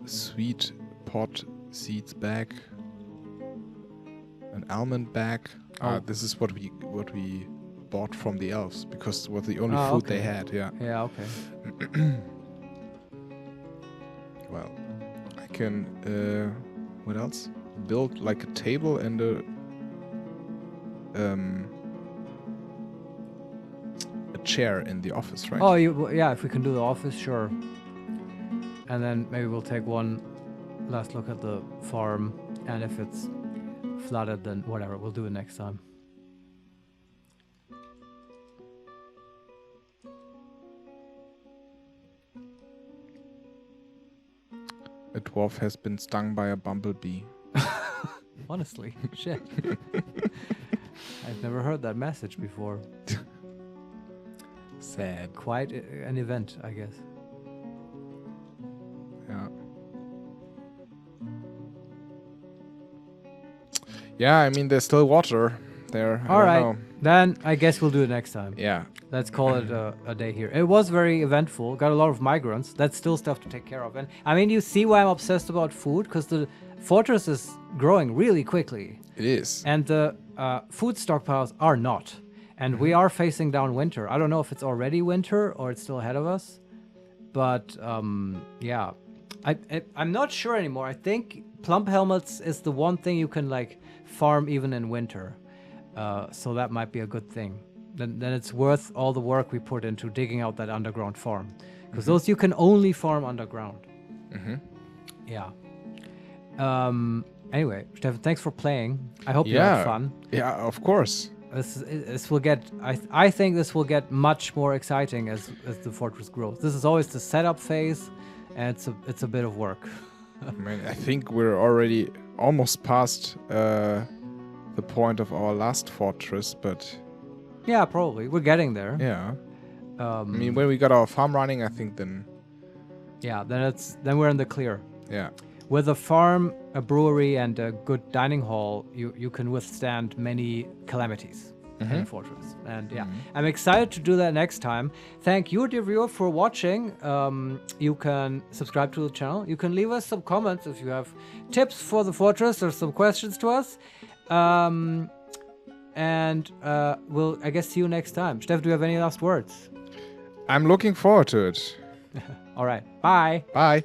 sweet pot seeds bag, an almond bag. This is what we bought from the elves because it was the only food they had. Yeah. Yeah. Okay. Well, I can. What else? Build like a table and a chair in the office, right? Oh, yeah. If we can do the office, sure. And then maybe we'll take one last look at the farm, and if it's flooded, then whatever. We'll do it next time. A dwarf has been stung by a bumblebee. Honestly, shit. I've never heard that message before. Sad. Quite an event, I guess. Yeah. Yeah, I mean, there's still water there. All right. Then I guess we'll do it next time. Yeah. Let's call it a day here. It was very eventful. Got a lot of migrants. That's still stuff to take care of. And I mean, you see why I'm obsessed about food? Because the fortress is growing really quickly. It is. And the food stockpiles are not. And we are facing down winter. I don't know if it's already winter or it's still ahead of us. But yeah, I'm not sure anymore. I think plump helmets is the one thing you can like farm even in winter. So that might be a good thing. Then it's worth all the work we put into digging out that underground farm. Because those you can only farm underground. Yeah. Anyway, Steffen, thanks for playing. I hope you had fun. Yeah, of course. This will get. I think this will get much more exciting as the fortress grows. This is always the setup phase, and it's a bit of work. I mean, I think we're already almost past the point of our last fortress, but yeah, probably we're getting there. Yeah. I mean, when we got our farm running, I think then. Yeah, then we're in the clear. Yeah. With a farm, a brewery, and a good dining hall, you can withstand many calamities in a fortress. And yeah, I'm excited to do that next time. Thank you, dear viewer, for watching. You can subscribe to the channel. You can leave us some comments if you have tips for the fortress or some questions to us. and we'll, I guess, see you next time. Steff, do you have any last words? I'm looking forward to it. All right. Bye. Bye.